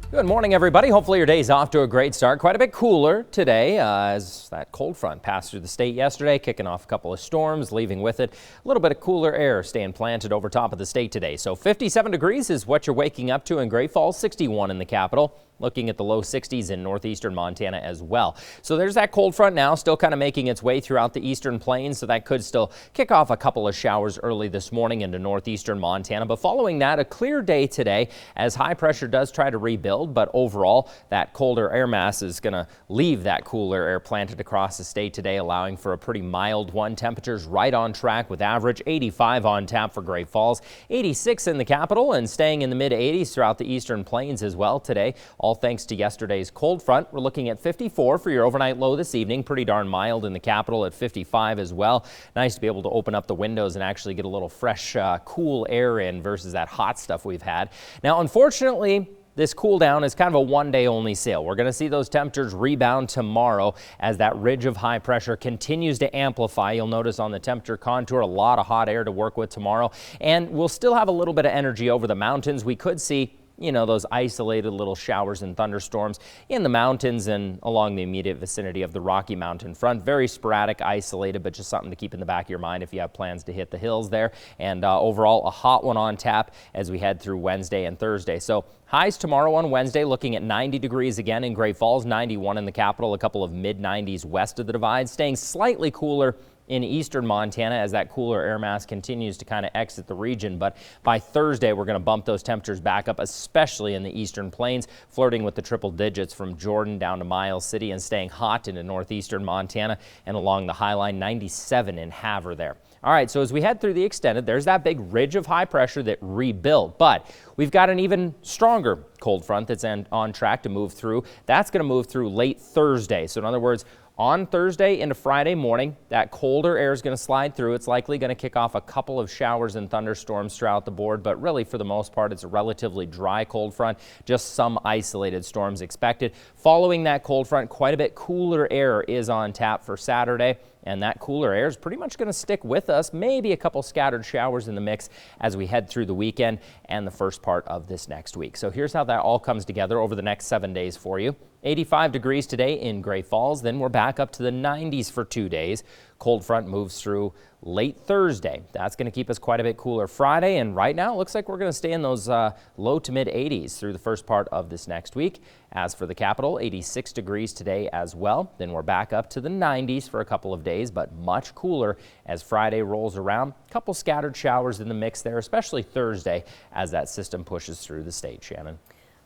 Good morning, everybody. Hopefully your day's off to a great start. Quite a bit cooler today as that cold front passed through the state yesterday, kicking off a couple of storms, leaving with it a little bit of cooler air staying planted over top of the state today. So 57 degrees is what you're waking up to in Great Falls, 61 in the capital. Looking at the low 60s in northeastern Montana as well. So there's that cold front now, still kind of making its way throughout the eastern plains, so that could still kick off a couple of showers early this morning into northeastern Montana. But following that, a clear day today as high pressure does try to rebuild, but overall that colder air mass is going to leave that cooler air planted across the state today, allowing for a pretty mild one. Temperatures right on track with average 85 on tap for Great Falls, 86 in the capital, and staying in the mid 80s throughout the eastern plains as well today. All thanks to yesterday's cold front. We're looking at 54 for your overnight low this evening. Pretty darn mild in the capital at 55 as well. Nice to be able to open up the windows and actually get a little fresh, cool air in versus that hot stuff we've had. Now, unfortunately, this cool down is kind of a one-day only sale. We're going to see those temperatures rebound tomorrow as that ridge of high pressure continues to amplify. You'll notice on the temperature contour, a lot of hot air to work with tomorrow. And we'll still have a little bit of energy over the mountains. We could see, you know, those isolated little showers and thunderstorms in the mountains and along the immediate vicinity of the Rocky Mountain front. Very sporadic, isolated, but just something to keep in the back of your mind if you have plans to hit the hills there. And overall, a hot one on tap as we head through Wednesday and Thursday. So highs tomorrow on Wednesday looking at 90 degrees again in Great Falls, 91 in the capital, a couple of mid-90s west of the divide, staying slightly cooler in eastern Montana as that cooler air mass continues to kind of exit the region. But by Thursday, we're going to bump those temperatures back up, especially in the eastern plains, flirting with the triple digits from Jordan down to Miles City and staying hot into northeastern Montana and along the High Line, 97 in Havre there. All right, so as we head through the extended, there's that big ridge of high pressure that rebuilt, but we've got an even stronger cold front that's on track to move through. That's going to move through late Thursday. So in other words, on Thursday into Friday morning, that colder air is going to slide through. It's likely going to kick off a couple of showers and thunderstorms throughout the board, but really for the most part, it's a relatively dry cold front, just some isolated storms expected. Following that cold front, quite a bit cooler air is on tap for Saturday. And that cooler air is pretty much going to stick with us, maybe a couple scattered showers in the mix as we head through the weekend and the first part of this next week. So here's how that all comes together over the next 7 days for you. 85 degrees today in Great Falls. Then we're back up to the 90s for 2 days. Cold front moves through late Thursday. That's going to keep us quite a bit cooler Friday. And right now it looks like we're going to stay in those low to mid 80s through the first part of this next week. As for the capital, 86 degrees today as well. Then we're back up to the 90s for a couple of days, but much cooler as Friday rolls around. A couple scattered showers in the mix there, especially Thursday as that system pushes through the state. Shannon.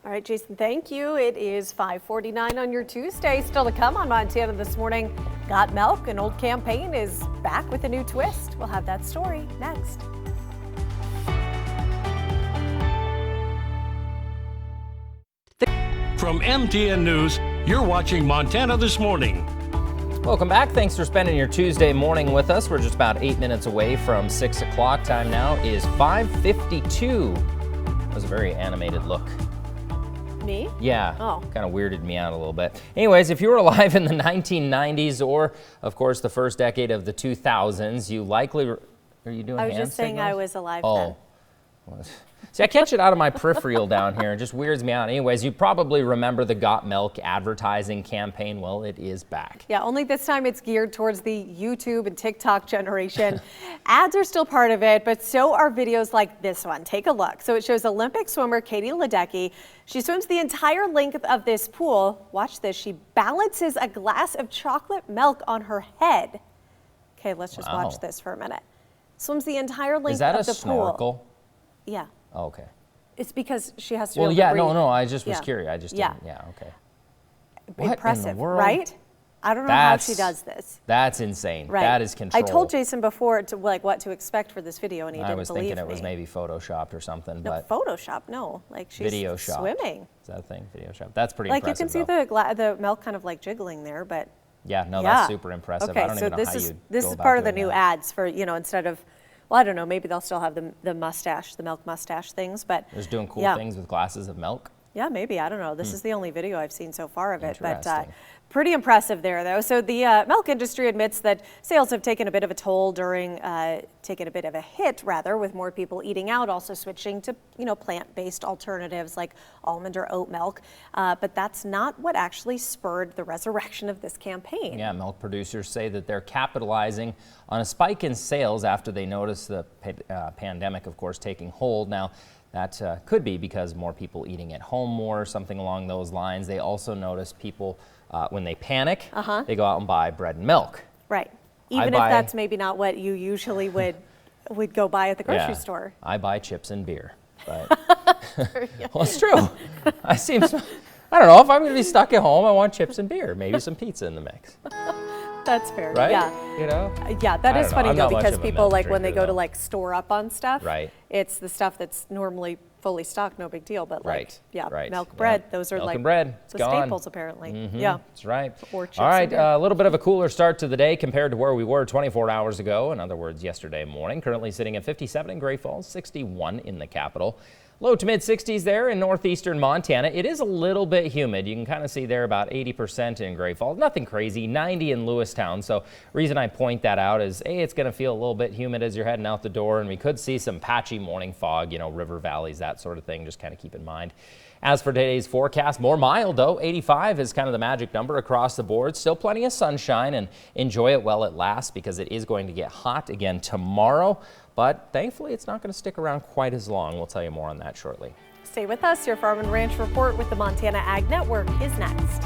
All right, Jason, thank you. It is 5:49 on your Tuesday. Still to come on Montana This Morning. Got Milk, an old campaign, is back with a new twist. We'll have that story next. From MTN News, you're watching Montana This Morning. Welcome back. Thanks for spending your Tuesday morning with us. We're just about 8 minutes away from 6 o'clock. Time now is 5:52. That was a very animated look. Me? Yeah. Oh. Kind of weirded me out a little bit. Anyways, if you were alive in the 1990s or, of course, the first decade of the 2000s, you likely... Are you doing I was hand just saying signals? I was alive Oh. then. See, I catch it out of my peripheral down here. It just weirds me out. Anyways, you probably remember the Got Milk advertising campaign. Well, it is back. Yeah, only this time it's geared towards the YouTube and TikTok generation. Ads are still part of it, but so are videos like this one. Take a look. So it shows Olympic swimmer Katie Ledecky. She swims the entire length of this pool. Watch this. She balances a glass of chocolate milk on her head. Okay, let's just watch this for a minute. Swims the entire length of the pool. Is that a snorkel? Yeah. Oh, okay. It's because she has to Well, be able yeah, to breathe. no, I just was curious. I just didn't, okay. What Impressive, in the world? Right? I don't know how she does this. That's insane. Right. That is control. I told Jason before to what to expect for this video, and he didn't believe me. I was thinking it was maybe photoshopped or something, no, but Photoshop, no. Like she's video shop. swimming. Is that a thing? Video shop. That's pretty like impressive. You can see the milk kind of like jiggling there, but yeah, no, that's super impressive. Okay, I don't so even know how you this is part of the new ads for, instead of, well, I don't know, maybe they'll still have the mustache, the milk mustache things, but they're just doing cool things with glasses of milk. Yeah, maybe. I don't know. This is the only video I've seen so far of it, but Interesting. pretty impressive there, though. So the milk industry admits that sales have taken a bit of a toll during, taken a bit of a hit, rather, with more people eating out, also switching to, plant-based alternatives like almond or oat milk. But that's not what actually spurred the resurrection of this campaign. Yeah, milk producers say that they're capitalizing on a spike in sales after they noticed the pandemic, of course, taking hold. Now, that could be because more people eating at home more, something along those lines. They also notice people, when they panic, they go out and buy bread and milk. Right. Even if that's maybe not what you usually would go buy at the grocery store. I buy chips and beer. But well, it's true. I don't know, if I'm going to be stuck at home, I want chips and beer, maybe some pizza in the mix. That's fair. Right? Yeah. Yeah, that is funny though, because people when they go to store up on stuff, it's the stuff that's normally fully stocked, no big deal. But milk, bread, those are milk and bread. It's the gone. staples apparently. Yeah, that's right. Or chips all right, and beer. a little bit of a cooler start to the day compared to where we were 24 hours ago. In other words, yesterday morning. Currently sitting at 57 in Great Falls, 61 in the capital. Low to mid 60s there in northeastern Montana. It is a little bit humid. You can kind of see there about 80% in Great Falls. Nothing crazy. 90 in Lewistown. So reason I point that out is it's going to feel a little bit humid as you're heading out the door, and we could see some patchy morning fog, river valleys, that sort of thing. Just kind of keep in mind. As for today's forecast, more mild though. 85 is kind of the magic number across the board. Still plenty of sunshine, and enjoy it while it lasts because it is going to get hot again tomorrow. But thankfully, it's not going to stick around quite as long. We'll tell you more on that shortly. Stay with us. Your Farm and Ranch Report with the Montana Ag Network is next.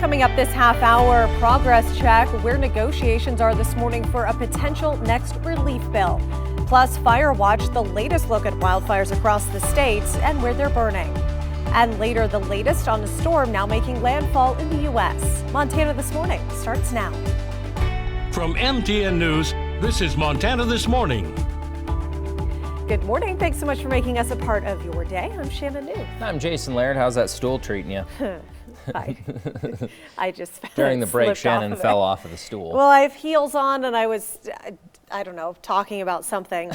Coming up this half hour, progress check, where negotiations are this morning for a potential next relief bill. Plus, Fire Watch, the latest look at wildfires across the state and where they're burning. And later, the latest on a storm now making landfall in the U.S. Montana This Morning starts now. From MTN News, this is Montana This Morning. Good morning. Thanks so much for making us a part of your day. I'm Shannon New. I'm Jason Laird. How's that stool treating you? I just during the break, Shannon fell off of the stool. Well, I have heels on, and I was, I don't know, talking about something.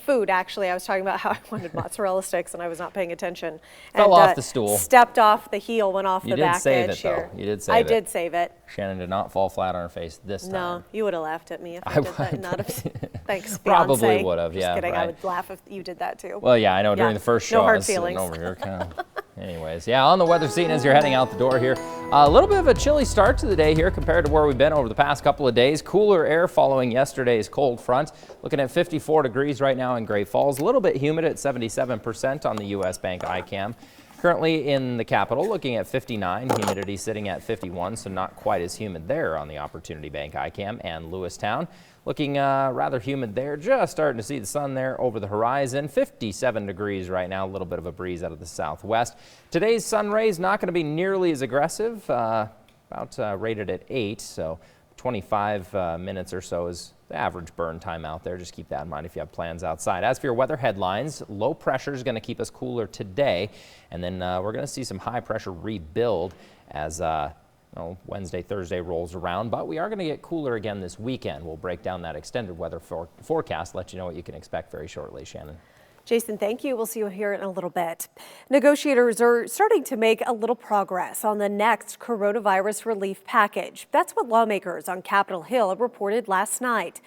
Food, actually. I was talking about how I wanted mozzarella sticks, and I was not paying attention. Fell off the stool. Stepped off the heel, went off the back edge here. You did save it, though. I did save it. Shannon did not fall flat on her face this time. No, you would have laughed at me if I did that. Not if, thanks, Probably Beyonce. would have, yeah. Just kidding. Right. I would laugh if you did that, too. Well, yeah, I know. During the first show, no hard I was feelings. sitting over here kind of. Anyways, yeah, on the weather scene as you're heading out the door here. A little bit of a chilly start to the day here compared to where we've been over the past couple of days. Cooler air following yesterday's cold front. Looking at 54 degrees right now in Great Falls. A little bit humid at 77% on the U.S. Bank ICAM. Currently in the capital, looking at 59, humidity sitting at 51, so not quite as humid there on the Opportunity Bank ICAM and Lewistown. Looking rather humid there, just starting to see the sun there over the horizon. 57 degrees right now, a little bit of a breeze out of the southwest. Today's sun rays not going to be nearly as aggressive, about rated at 8, so 25 minutes or so is the average burn time out there. Just keep that in mind if you have plans outside. As for your weather headlines, low pressure is going to keep us cooler today, and then we're going to see some high pressure rebuild as Wednesday, Thursday rolls around, but we are going to get cooler again this weekend. We'll break down that extended weather forecast, let you know what you can expect very shortly. Shannon. Jason, thank you. We'll see you here in a little bit. Negotiators are starting to make a little progress on the next coronavirus relief package. That's what lawmakers on Capitol Hill reported last night.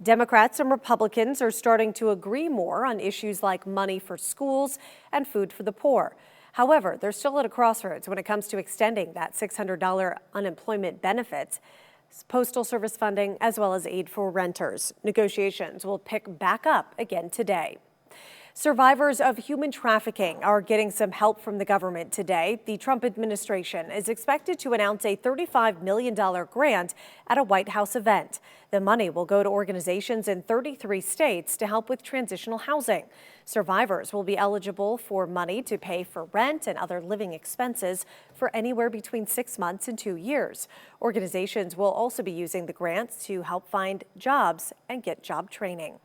Democrats and Republicans are starting to agree more on issues like money for schools and food for the poor. However, they're still at a crossroads when it comes to extending that $600 unemployment benefits, Postal Service funding, as well as aid for renters. Negotiations will pick back up again today. Survivors of human trafficking are getting some help from the government today. The Trump administration is expected to announce a $35 million grant at a White House event. The money will go to organizations in 33 states to help with transitional housing. Survivors will be eligible for money to pay for rent and other living expenses for anywhere between 6 months and 2 years. Organizations will also be using the grants to help find jobs and get job training.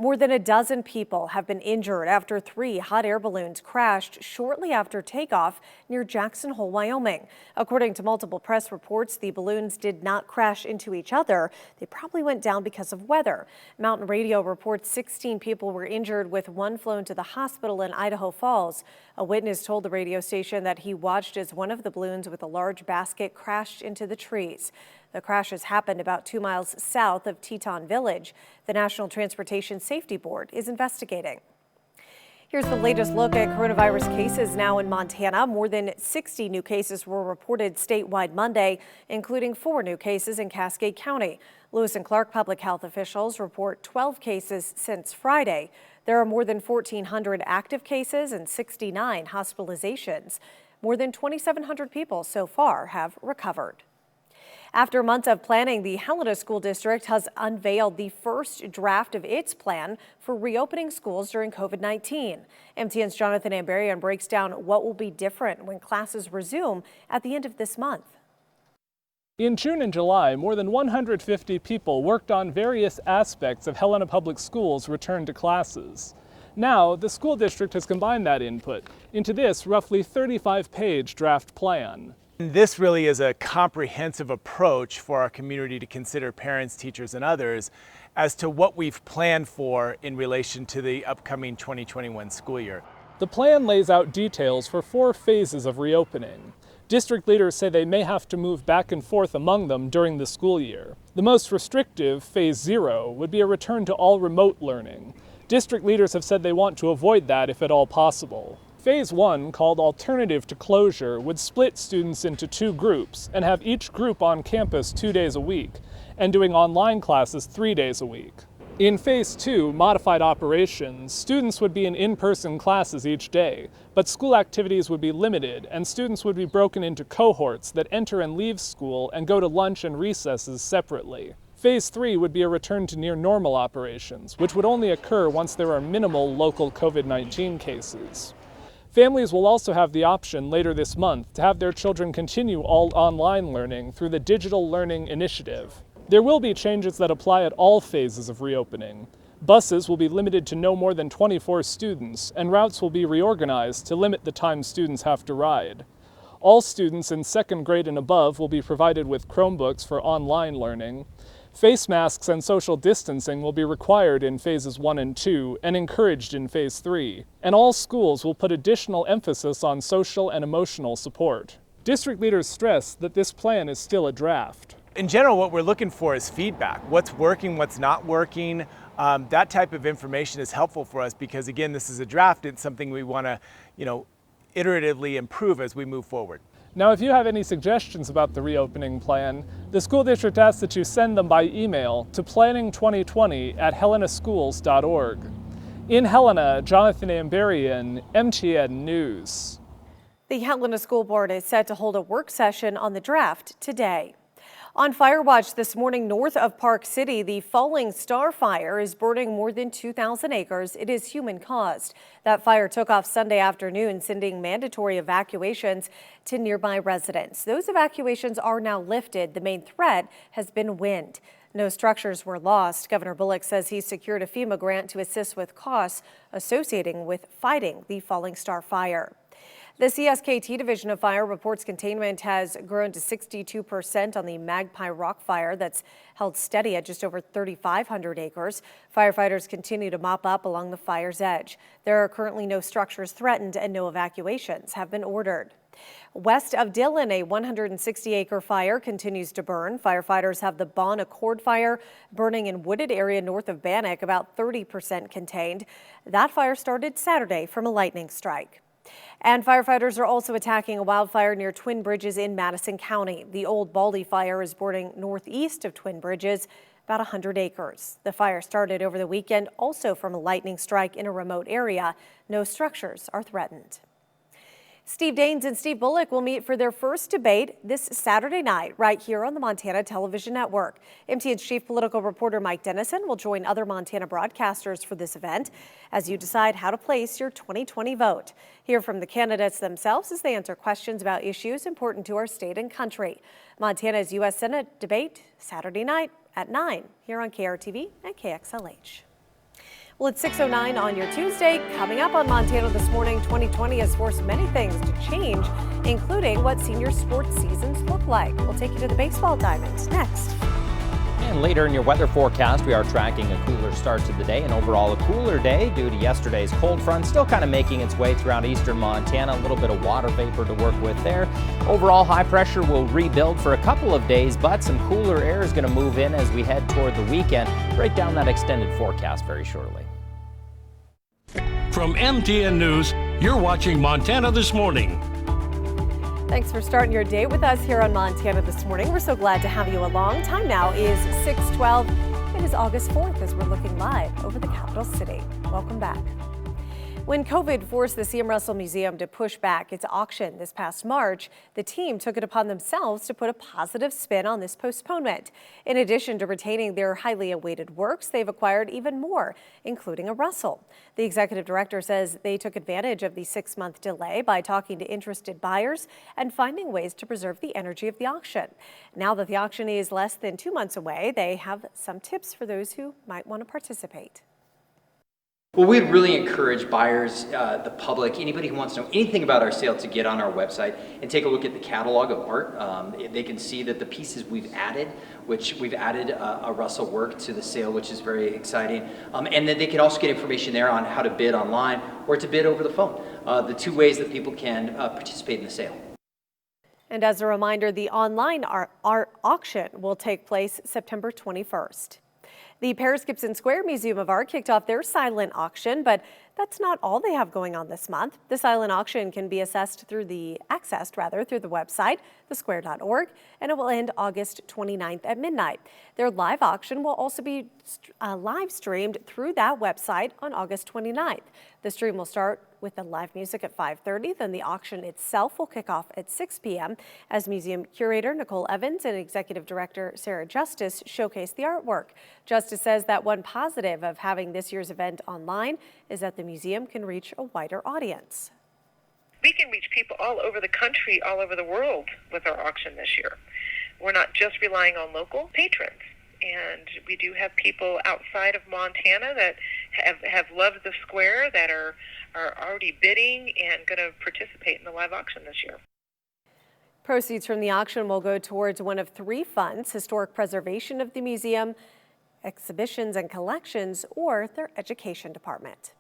More than a dozen people have been injured after 3 hot air balloons crashed shortly after takeoff near Jackson Hole, Wyoming. According to multiple press reports, the balloons did not crash into each other. They probably went down because of weather. Mountain Radio reports 16 people were injured, with 1 flown to the hospital in Idaho Falls. A witness told the radio station that he watched as one of the balloons with a large basket crashed into the trees. The crashes happened about 2 miles south of Teton Village. The National Transportation Safety Board is investigating. Here's the latest look at coronavirus cases now in Montana. More than 60 new cases were reported statewide Monday, including 4 new cases in Cascade County. Lewis and Clark public health officials report 12 cases since Friday. There are more than 1,400 active cases and 69 hospitalizations. More than 2,700 people so far have recovered. After months of planning, the Helena School District has unveiled the first draft of its plan for reopening schools during COVID-19. MTN's Jonathan Amberian breaks down what will be different when classes resume at the end of this month. In June and July, more than 150 people worked on various aspects of Helena Public Schools' return to classes. Now, the school district has combined that input into this roughly 35-page draft plan. This really is a comprehensive approach for our community to consider, parents, teachers, and others, as to what we've planned for in relation to the upcoming 2021 school year. The plan lays out details for 4 phases of reopening. District leaders say they may have to move back and forth among them during the school year. The most restrictive, Phase 0, would be a return to all remote learning. District leaders have said they want to avoid that if at all possible. Phase 1, called Alternative to Closure, would split students into 2 groups and have each group on campus 2 days a week and doing online classes 3 days a week. In Phase 2, Modified Operations, students would be in in-person classes each day, but school activities would be limited and students would be broken into cohorts that enter and leave school and go to lunch and recesses separately. Phase 3 would be a return to near normal operations, which would only occur once there are minimal local COVID-19 cases. Families will also have the option later this month to have their children continue all online learning through the Digital Learning Initiative. There will be changes that apply at all phases of reopening. Buses will be limited to no more than 24 students, and routes will be reorganized to limit the time students have to ride. All students in 2nd grade and above will be provided with Chromebooks for online learning. Face masks and social distancing will be required in Phases 1 and 2 and encouraged in Phase 3. And all schools will put additional emphasis on social and emotional support. District leaders stress that this plan is still a draft. In general, what we're looking for is feedback. What's working, what's not working. That type of information is helpful for us because, again, this is a draft. It's something we want to, iteratively improve as we move forward. Now, if you have any suggestions about the reopening plan, the school district asks that you send them by email to planning2020@helenaschools.org. In Helena, Jonathan Amberian, MTN News. The Helena School Board is set to hold a work session on the draft today. On fire watch this morning north of Park City, the Falling Star Fire is burning more than 2,000 acres. It is human-caused. That fire took off Sunday afternoon, sending mandatory evacuations to nearby residents. Those evacuations are now lifted. The main threat has been wind. No structures were lost. Governor Bullock says he secured a FEMA grant to assist with costs associated with fighting the Falling Star Fire. The CSKT Division of Fire reports containment has grown to 62% on the Magpie Rock Fire that's held steady at just over 3,500 acres. Firefighters continue to mop up along the fire's edge. There are currently no structures threatened and no evacuations have been ordered. West of Dillon, a 160-acre fire continues to burn. Firefighters have the Bon Accord Fire burning in wooded area north of Bannock, about 30% contained. That fire started Saturday from a lightning strike. And firefighters are also attacking a wildfire near Twin Bridges in Madison County. The Old Baldy Fire is burning northeast of Twin Bridges, about 100 acres. The fire started over the weekend, also from a lightning strike in a remote area. No structures are threatened. Steve Daines and Steve Bullock will meet for their first debate this Saturday night right here on the Montana Television Network. MTN's chief political reporter Mike Dennison will join other Montana broadcasters for this event as you decide how to place your 2020 vote. Hear from the candidates themselves as they answer questions about issues important to our state and country. Montana's U.S. Senate debate Saturday night at 9 here on KRTV and KXLH. Well, it's 6:09 on your Tuesday. Coming up on Montana This Morning, 2020 has forced many things to change, including what senior sports seasons look like. We'll take you to the baseball diamonds next. And later in your weather forecast, we are tracking a cooler start to the day, and overall a cooler day due to yesterday's cold front still kind of making its way throughout eastern Montana. A little bit of water vapor to work with there. Overall high pressure will rebuild for a couple of days, but some cooler air is going to move in as we head toward the weekend. Break down that extended forecast very shortly. From MTN News, you're watching Montana This Morning. Thanks for starting your day with us here on Montana This Morning. We're so glad to have you along. Time now is 6:12. It is August 4th as we're looking live over the capital city. Welcome back. When COVID forced the C.M. Russell Museum to push back its auction this past March, the team took it upon themselves to put a positive spin on this postponement. In addition to retaining their highly awaited works, they've acquired even more, including a Russell. The executive director says they took advantage of the 6-month delay by talking to interested buyers and finding ways to preserve the energy of the auction. Now that the auction is less than 2 months away, they have some tips for those who might want to participate. Well, we'd really encourage buyers, the public, anybody who wants to know anything about our sale to get on our website and take a look at the catalog of art. They can see that the pieces we've added, which we've added a Russell work to the sale, which is very exciting. And then they can also get information there on how to bid online or to bid over the phone. The two ways that people can participate in the sale. And as a reminder, the online art auction will take place September 21st. The Paris Gibson Square Museum of Art kicked off their silent auction, but that's not all they have going on this month. The silent auction can be accessed through the website, thesquare.org, and it will end August 29th at midnight. Their live auction will also be live streamed through that website on August 29th. The stream will start with the live music at 5:30. Then the auction itself will kick off at 6 p.m. as museum curator Nicole Evans and executive director Sarah Justice showcase the artwork. Justice says that one positive of having this year's event online is that the museum can reach a wider audience. We can reach people all over the country, all over the world with our auction this year. We're not just relying on local patrons. And we do have people outside of Montana that have loved the square, that are already bidding and going to participate in the live auction this year. Proceeds from the auction will go towards one of 3 funds: historic preservation of the museum, exhibitions and collections, or their education department.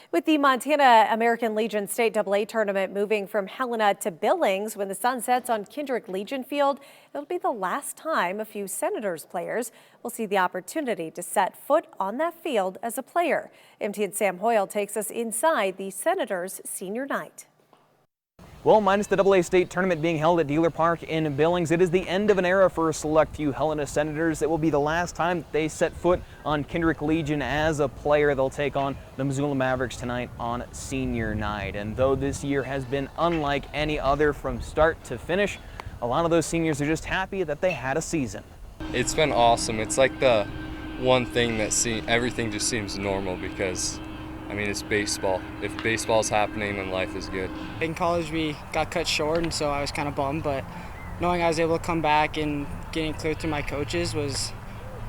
With the Montana American Legion State AA tournament moving from Helena to Billings when the sun sets on Kendrick Legion Field, it'll be the last time a few Senators players will see the opportunity to set foot on that field as a player. MTN's Sam Hoyle takes us inside the Senators' senior night. Well, minus the AA state tournament being held at Dealer Park in Billings, it is the end of an era for a select few Helena Senators. It will be the last time they set foot on Kendrick Legion as a player. They'll take on the Missoula Mavericks tonight on senior night. And though this year has been unlike any other from start to finish, a lot of those seniors are just happy that they had a season. It's been awesome. It's like the one thing that everything just seems normal because I mean, it's baseball. If baseball's happening, then life is good. In college, we got cut short, and so I was kind of bummed, but knowing I was able to come back and getting cleared through my coaches was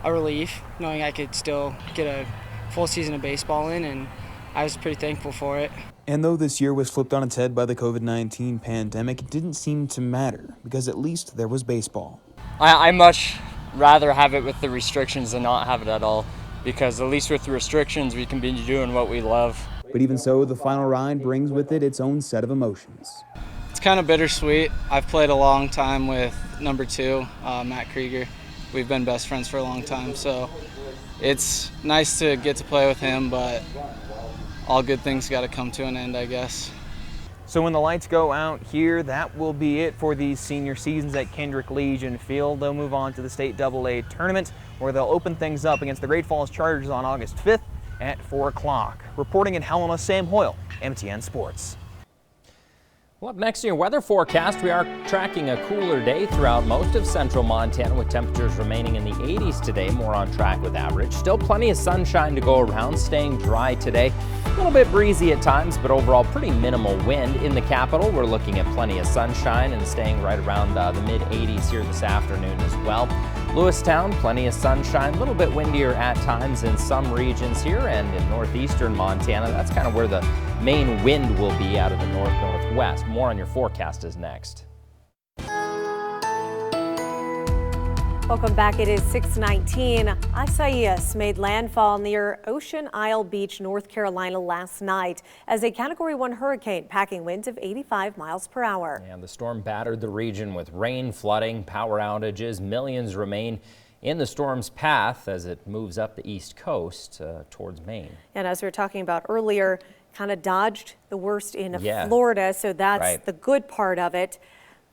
a relief, knowing I could still get a full season of baseball in, and I was pretty thankful for it. And though this year was flipped on its head by the COVID-19 pandemic, it didn't seem to matter, because at least there was baseball. I much rather have it with the restrictions than not have it at all, because at least with the restrictions we can be doing what we love. But even so, the final ride brings with it its own set of emotions. It's kind of bittersweet. I've played a long time with number 2, Matt Krieger. We've been best friends for a long time, so it's nice to get to play with him, but all good things got to come to an end, I guess. So when the lights go out here, that will be it for these senior seasons at Kendrick Legion Field. They'll move on to the state AA tournament, where they'll open things up against the Great Falls Chargers on August 5th at 4 o'clock. Reporting in Helena, Sam Hoyle, MTN Sports. Well, up next in your weather forecast, we are tracking a cooler day throughout most of central Montana with temperatures remaining in the 80s today, more on track with average. Still plenty of sunshine to go around, staying dry today. A little bit breezy at times, but overall pretty minimal wind. In the capital, we're looking at plenty of sunshine and staying right around the mid-80s here this afternoon as well. Lewistown, plenty of sunshine, a little bit windier at times in some regions here, and in northeastern Montana, that's kind of where the main wind will be out of the north-northwest. More on your forecast is next. Welcome back. It is 6:19. Isaias made landfall near Ocean Isle Beach, North Carolina last night as a Category 1 hurricane, packing winds of 85 miles per hour. And the storm battered the region with rain, flooding, power outages. Millions remain in the storm's path as it moves up the east coast towards Maine. And as we were talking about earlier, kind of dodged the worst in Yeah. Florida, so that's Right. the good part of it.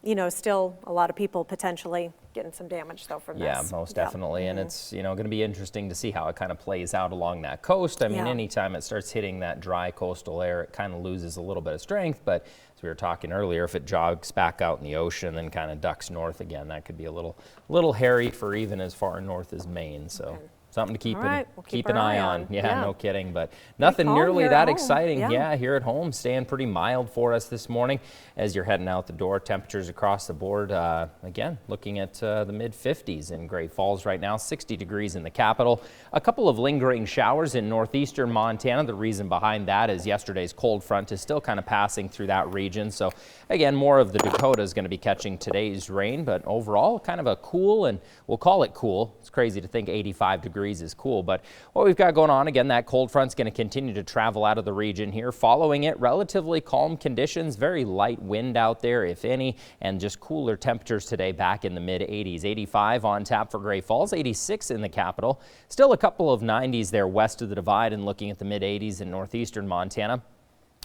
You know, still a lot of people potentially getting some damage though from Yeah, this. most definitely. And it's, going to be interesting to see how it kind of plays out along that coast. I mean, Yeah. anytime it starts hitting that dry coastal air, it kind of loses a little bit of strength. But as we were talking earlier, if it jogs back out in the ocean, then kind of ducks north again, that could be a little hairy for even as far north as Maine. So. Something to keep, All right, we'll keep keep an our eye eye on. on. Yeah, Yeah. no kidding. But nothing calm nearly here that at home. exciting. Yeah. Here at home, staying pretty mild for us this morning as you're heading out the door. Temperatures across the board, again, looking at the mid-50s in Great Falls right now, 60 degrees in the capital. A couple of lingering showers in northeastern Montana. The reason behind that is yesterday's cold front is still kind of passing through that region. So again, more of the Dakota is going to be catching today's rain, but overall kind of a cool, and we'll call it cool. It's crazy to think 85 degrees is cool, but what we've got going on, again, that cold front's going to continue to travel out of the region here. Following it, relatively calm conditions, very light wind out there, if any, and just cooler temperatures today back in the mid-80s. 85 on tap for Great Falls, 86 in the capital. Still a couple of 90s there west of the divide and looking at the mid-80s in northeastern Montana.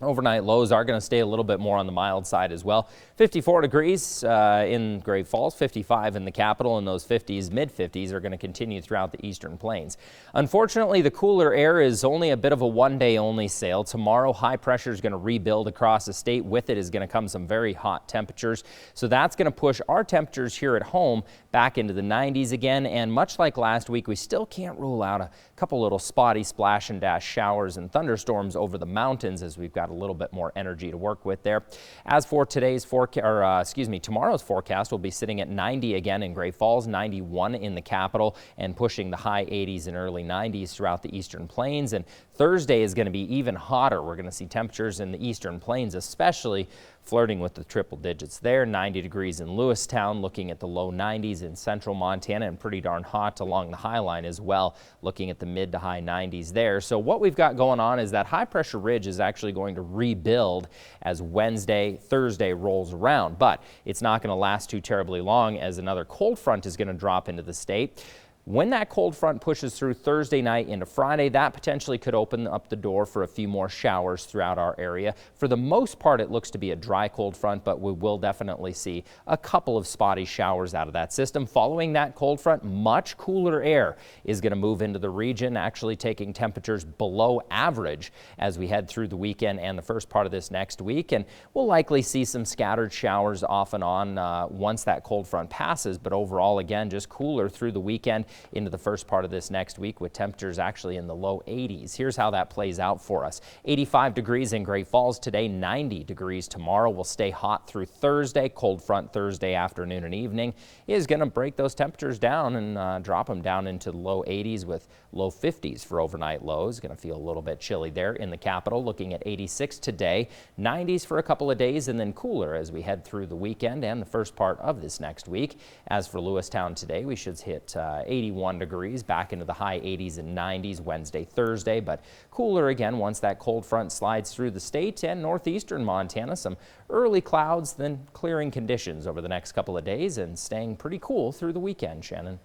Overnight lows are going to stay a little bit more on the mild side as well. 54 degrees in Great Falls, 55 in the capital, and those 50s, mid-50s are going to continue throughout the eastern plains. Unfortunately, the cooler air is only a bit of a one-day only sail. Tomorrow, high pressure is going to rebuild across the state. With it is going to come some very hot temperatures. So that's going to push our temperatures here at home back into the 90s again. And much like last week, we still can't rule out a couple little spotty splash and dash showers and thunderstorms over the mountains as we've got a little bit more energy to work with there. As for today's tomorrow's forecast, we'll be sitting at 90 again in Great Falls, 91 in the capital, and pushing the high 80s and early 90s throughout the eastern plains. And Thursday is going to be even hotter. We're going to see temperatures in the eastern plains, especially flirting with the triple digits there. 90 degrees in Lewistown, looking at the low 90s in central Montana, and pretty darn hot along the High Line as well, looking at the mid to high 90s there. So what we've got going on is that high pressure ridge is actually going to rebuild as Wednesday, Thursday rolls around, but it's not going to last too terribly long as another cold front is going to drop into the state. When that cold front pushes through Thursday night into Friday, that potentially could open up the door for a few more showers throughout our area. For the most part, it looks to be a dry cold front, but we will definitely see a couple of spotty showers out of that system. Following that cold front, much cooler air is going to move into the region, actually taking temperatures below average as we head through the weekend and the first part of this next week. And we'll likely see some scattered showers off and on once that cold front passes, but overall, again, just cooler through the weekend into the first part of this next week with temperatures actually in the low 80s. Here's how that plays out for us. 85 degrees in Great Falls today, 90 degrees tomorrow. Will stay hot through Thursday. Cold front Thursday afternoon and evening is going to break those temperatures down and drop them down into the low 80s with low 50s for overnight lows. Going to feel a little bit chilly there in the capital, looking at 86 today, 90s for a couple of days, and then cooler as we head through the weekend and the first part of this next week. As for Lewistown today, we should hit 81 degrees, back into the high 80s and 90s Wednesday, Thursday, but cooler again once that cold front slides through the state and northeastern Montana. Some early clouds, then clearing conditions over the next couple of days and staying pretty cool through the weekend. Shannon.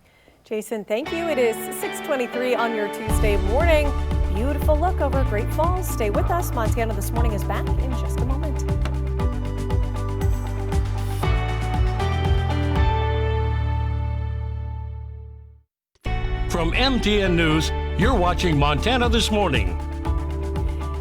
Jason, thank you. It is 6:23 on your Tuesday morning. Beautiful look over Great Falls. Stay with us. Montana This Morning is back in just a moment. From MTN News, you're watching Montana This Morning.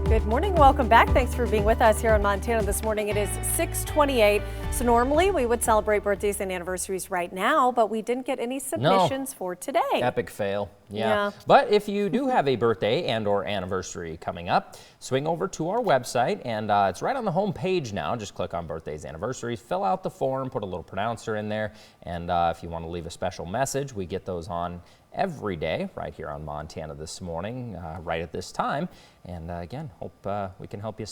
Good morning. Welcome back. Thanks for being with us here on Montana this morning. It is 6:28. So normally we would celebrate birthdays and anniversaries right now, but we didn't get any submissions for today. Epic fail. Yeah. But if you do have a birthday and or anniversary coming up, swing over to our website, and it's right on the home page now. Just click on birthdays, anniversaries, fill out the form, put a little pronouncer in there, and if you want to leave a special message, we get those on every day right here on Montana This Morning, right at this time. And again, hope we can help you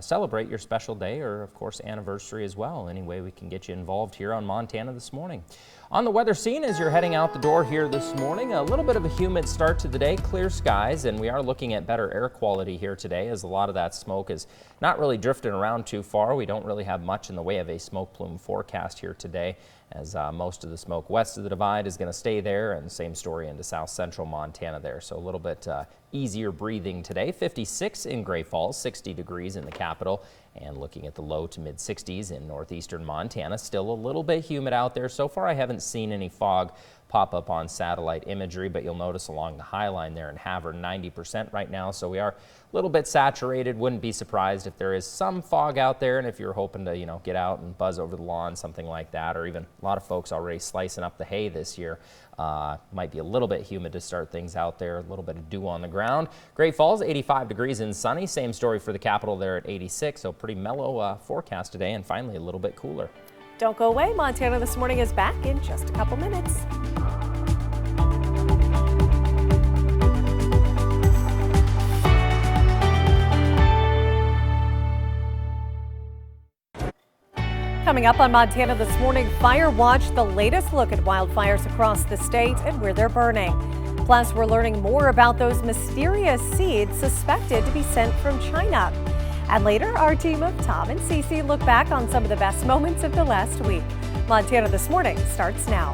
celebrate your special day or, of course, anniversary as well. Any way we can get you involved here on Montana This Morning. On the weather scene as you're heading out the door here this morning, a little bit of a humid start to the day, clear skies, and we are looking at better air quality here today as a lot of that smoke is not really drifting around too far. We don't really have much in the way of a smoke plume forecast here today, as most of the smoke west of the divide is going to stay there, and same story into south central Montana there. So a little bit easier breathing today. 56 in Great Falls, 60 degrees in the capital, and looking at the low to mid 60s in northeastern Montana. Still a little bit humid out there. So far I haven't seen any fog pop up on satellite imagery, but you'll notice along the high line there in Havre 90% right now, so we are a little bit saturated. Wouldn't be surprised if there is some fog out there, and if you're hoping to get out and buzz over the lawn, something like that, or even a lot of folks already slicing up the hay this year, might be a little bit humid to start things out there. A little bit of dew on the ground. Great Falls 85 degrees and sunny, same story for the capital there at 86, so pretty mellow forecast today, and finally a little bit cooler. Don't go away. Montana This Morning is back in just a couple minutes. Coming up on Montana This Morning, Fire Watch, the latest look at wildfires across the state and where they're burning. Plus, we're learning more about those mysterious seeds suspected to be sent from China. And later, our team of Tom and Cece look back on some of the best moments of the last week. Montana This Morning starts now.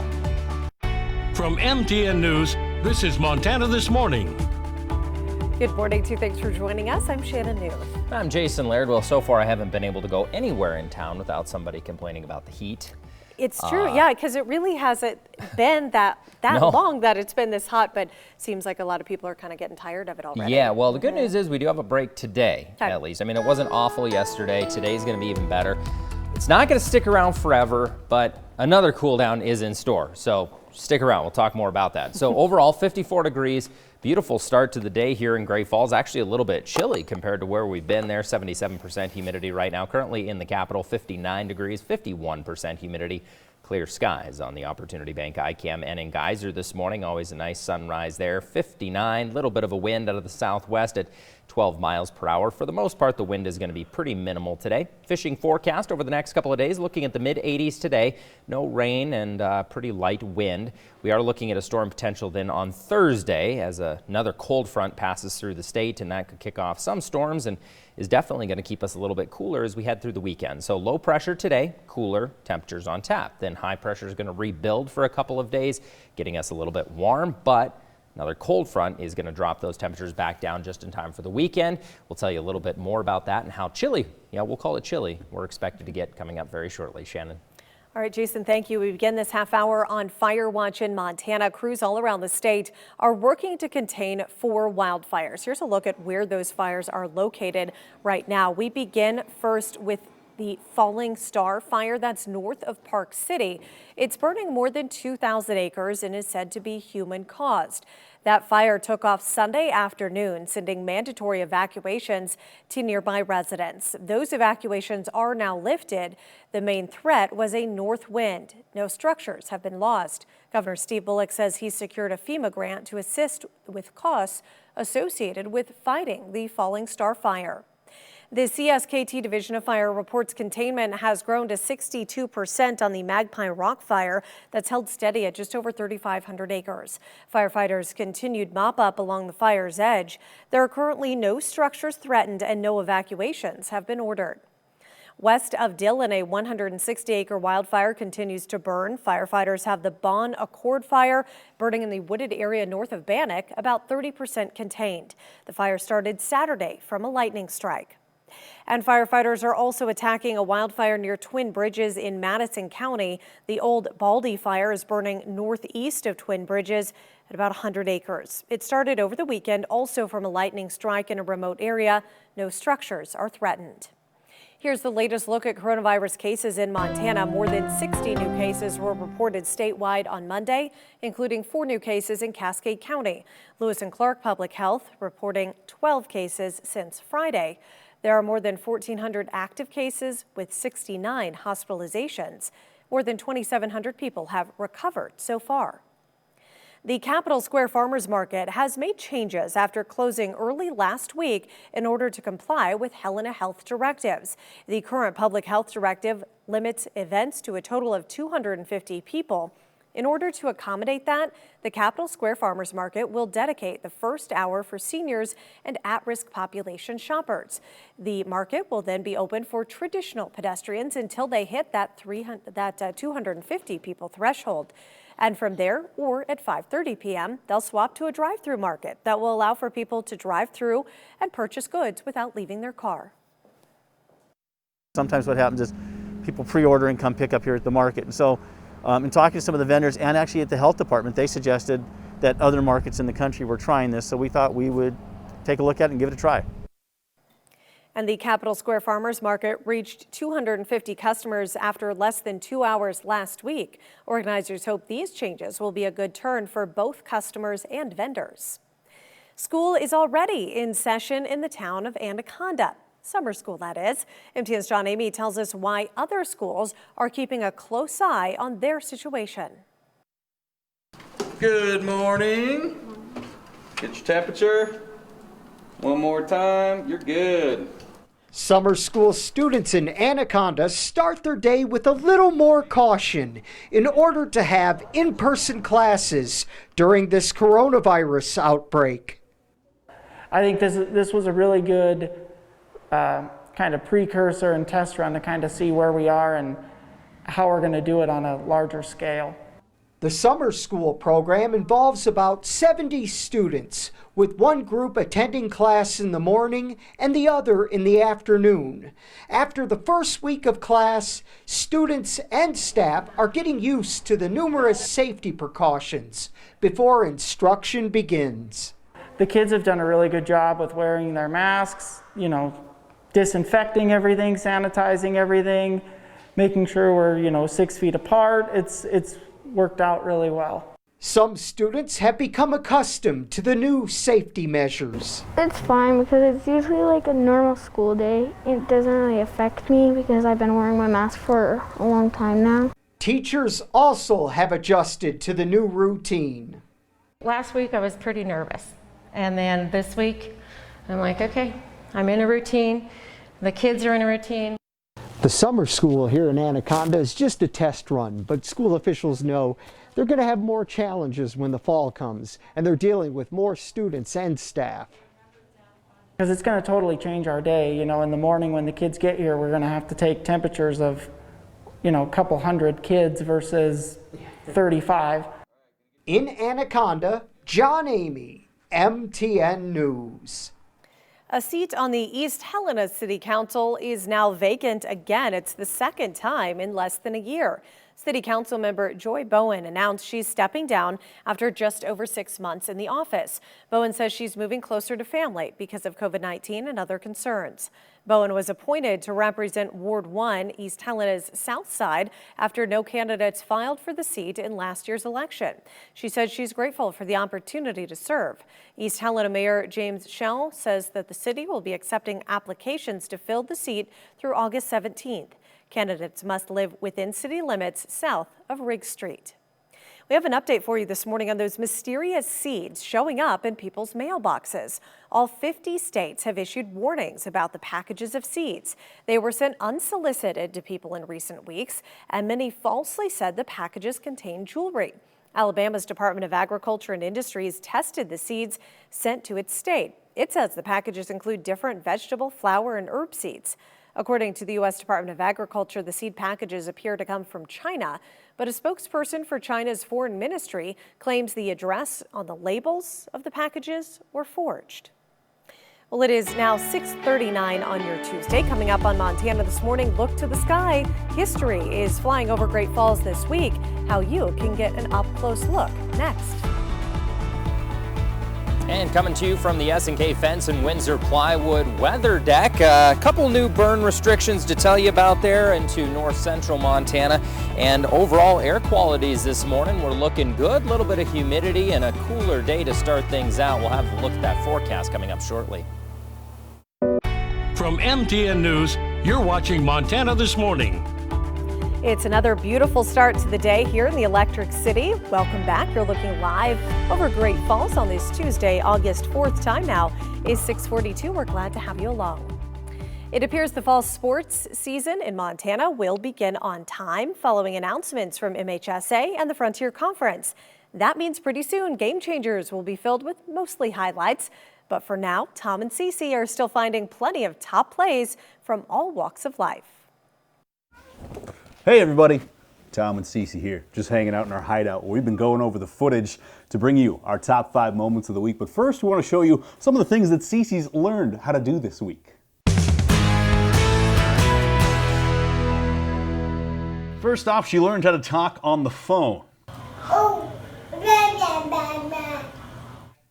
From MTN News, this is Montana This Morning. Good morning to you. Thanks for joining us. I'm Shannon News. I'm Jason Laird. Well, so far I haven't been able to go anywhere in town without somebody complaining about the heat. It's true, yeah, because it really hasn't been that long that it's been this hot, but seems like a lot of people are kind of getting tired of it already. Yeah, well, the good news is we do have a break today, at least. I mean, it wasn't awful yesterday. Today's going to be even better. It's not going to stick around forever, but another cool down is in store. So stick around. We'll talk more about that. So overall, 54 degrees. Beautiful start to the day here in Great Falls. Actually a little bit chilly compared to where we've been there. 77% humidity right now. Currently in the capital, 59 degrees, 51% humidity. Clear skies on the Opportunity Bank ICAM and in Geyser this morning. Always a nice sunrise there. 59, little bit of a wind out of the southwest at 12 miles per hour. For the most part, the wind is going to be pretty minimal today. Fishing forecast over the next couple of days, looking at the mid-80s today. No rain and pretty light wind. We are looking at a storm potential then on Thursday as another cold front passes through the state, and that could kick off some storms and is definitely going to keep us a little bit cooler as we head through the weekend. So low pressure today, cooler temperatures on tap. Then high pressure is going to rebuild for a couple of days, getting us a little bit warm, but another cold front is going to drop those temperatures back down just in time for the weekend. We'll tell you a little bit more about that and how chilly, we'll call it chilly, we're expected to get coming up very shortly. Shannon. All right, Jason, thank you. We begin this half hour on Fire Watch in Montana. Crews all around the state are working to contain 4 wildfires. Here's a look at where those fires are located right now. We begin first with the Falling Star fire that's north of Park City. It's burning more than 2,000 acres and is said to be human caused. That fire took off Sunday afternoon, sending mandatory evacuations to nearby residents. Those evacuations are now lifted. The main threat was a north wind. No structures have been lost. Governor Steve Bullock says he secured a FEMA grant to assist with costs associated with fighting the Falling Star fire. The CSKT Division of Fire reports containment has grown to 62% on the Magpie Rock fire that's held steady at just over 3,500 acres. Firefighters continued mop-up along the fire's edge. There are currently no structures threatened and no evacuations have been ordered. West of Dillon, a 160-acre wildfire continues to burn. Firefighters have the Bon Accord fire burning in the wooded area north of Bannock, about 30% contained. The fire started Saturday from a lightning strike. And firefighters are also attacking a wildfire near Twin Bridges in Madison County. The old Baldy fire is burning northeast of Twin Bridges at about 100 acres. It started over the weekend, also from a lightning strike in a remote area. No structures are threatened. Here's the latest look at coronavirus cases in Montana. More than 60 new cases were reported statewide on Monday, including 4 new cases in Cascade County. Lewis and Clark Public Health reporting 12 cases since Friday. There are more than 1,400 active cases with 69 hospitalizations. More than 2,700 people have recovered so far. The Capitol Square Farmers Market has made changes after closing early last week in order to comply with Helena health directives. The current public health directive limits events to a total of 250 people. In order to accommodate that, the Capitol Square Farmers Market will dedicate the first hour for seniors and at-risk population shoppers. The market will then be open for traditional pedestrians until they hit that 250 people threshold. And from there, or at 5:30 p.m., they'll swap to a drive-through market that will allow for people to drive through and purchase goods without leaving their car. Sometimes what happens is people pre-order and come pick up here at the market. And so in talking to some of the vendors and actually at the health department, they suggested that other markets in the country were trying this. So we thought we would take a look at it and give it a try. And the Capitol Square Farmers Market reached 250 customers after less than 2 hours last week. Organizers hope these changes will be a good turn for both customers and vendors. School is already in session in the town of Anaconda. Summer school, that is. MTN's John Amy tells us why other schools are keeping a close eye on their situation. Good morning. Get your temperature. One more time. You're good. Summer school students in Anaconda start their day with a little more caution in order to have in-person classes during this coronavirus outbreak. I think this was a really good kind of precursor and test run to kind of see where we are and how we're going to do it on a larger scale. The summer school program involves about 70 students, with one group attending class in the morning and the other in the afternoon. After the first week of class, students and staff are getting used to the numerous safety precautions before instruction begins. The kids have done a really good job with wearing their masks, disinfecting everything, sanitizing everything, making sure we're, 6 feet apart. It's worked out really well. Some students have become accustomed to the new safety measures. It's fine because it's usually like a normal school day. It doesn't really affect me because I've been wearing my mask for a long time now. Teachers also have adjusted to the new routine. Last week I was pretty nervous, and then this week I'm like, okay, I'm in a routine. The kids are in a routine. The summer school here in Anaconda is just a test run, but school officials know they're going to have more challenges when the fall comes, and they're dealing with more students and staff. Because it's going to totally change our day. In the morning when the kids get here, we're going to have to take temperatures of, a couple hundred kids versus 35. In Anaconda, John Amy, MTN News. A seat on the East Helena City Council is now vacant again. It's the second time in less than a year. City Council member Joy Bowen announced she's stepping down after just over 6 months in the office. Bowen says she's moving closer to family because of COVID-19 and other concerns. Bowen was appointed to represent Ward 1, East Helena's South Side, after no candidates filed for the seat in last year's election. She said she's grateful for the opportunity to serve. East Helena Mayor James Schell says that the city will be accepting applications to fill the seat through August 17th. Candidates must live within city limits south of Riggs Street. We have an update for you this morning on those mysterious seeds showing up in people's mailboxes. All 50 states have issued warnings about the packages of seeds. They were sent unsolicited to people in recent weeks, and many falsely said the packages contained jewelry. Alabama's Department of Agriculture and Industries tested the seeds sent to its state. It says the packages include different vegetable, flower, and herb seeds. According to the U.S. Department of Agriculture, the seed packages appear to come from China, but a spokesperson for China's foreign ministry claims the address on the labels of the packages were forged. Well, it is now 6:39 on your Tuesday. Coming up on Montana This Morning, look to the sky. History is flying over Great Falls this week. How you can get an up-close look next. And coming to you from the S&K Fence and Windsor Plywood weather deck, a couple new burn restrictions to tell you about there into north central Montana. And overall air qualities this morning, we're looking good. A little bit of humidity and a cooler day to start things out. We'll have a look at that forecast coming up shortly. From MTN News, you're watching Montana This Morning. It's another beautiful start to the day here in the Electric City. Welcome back. You're looking live over Great Falls on this Tuesday, August 4th. Time now is 6:42. We're glad to have you along. It appears the fall sports season in Montana will begin on time following announcements from MHSA and the Frontier Conference. That means pretty soon Game Changers will be filled with mostly highlights. But for now, Tom and Cece are still finding plenty of top plays from all walks of life. Hey everybody, Tom and Cece here, just hanging out in our hideout. We've been going over the footage to bring you our top 5 moments of the week. But first, we want to show you some of the things that Cece's learned how to do this week. First off, she learned how to talk on the phone.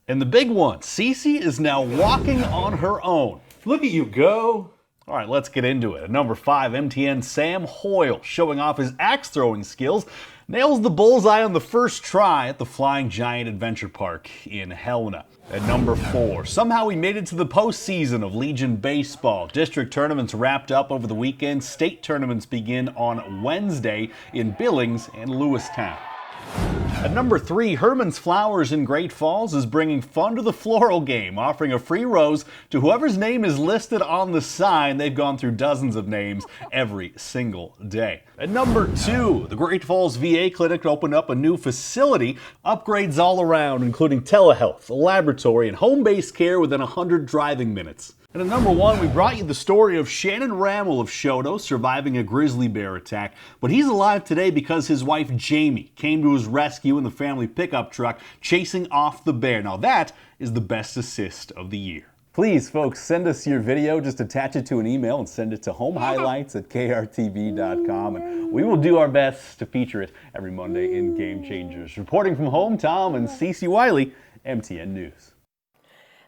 And the big one, Cece is now walking on her own. Look at you go. All right, let's get into it. At number 5, MTN Sam Hoyle, showing off his axe throwing skills, nails the bullseye on the first try at the Flying Giant Adventure Park in Helena. At number 4, somehow we made it to the postseason of Legion Baseball. District tournaments wrapped up over the weekend. State tournaments begin on Wednesday in Billings and Lewistown. At number 3, Herman's Flowers in Great Falls is bringing fun to the floral game, offering a free rose to whoever's name is listed on the sign. They've gone through dozens of names every single day. At number 2, the Great Falls VA Clinic opened up a new facility, upgrades all around, including telehealth, a laboratory, and home-based care within 100 driving minutes. And at number 1, we brought you the story of Shannon Rammel of Shoto surviving a grizzly bear attack. But he's alive today because his wife Jamie came to his rescue in the family pickup truck, chasing off the bear. Now that is the best assist of the year. Please, folks, send us your video. Just attach it to an email and send it to homehighlights@krtv.com. And we will do our best to feature it every Monday in Game Changers. Reporting from home, Tom and Cece Wiley, MTN News.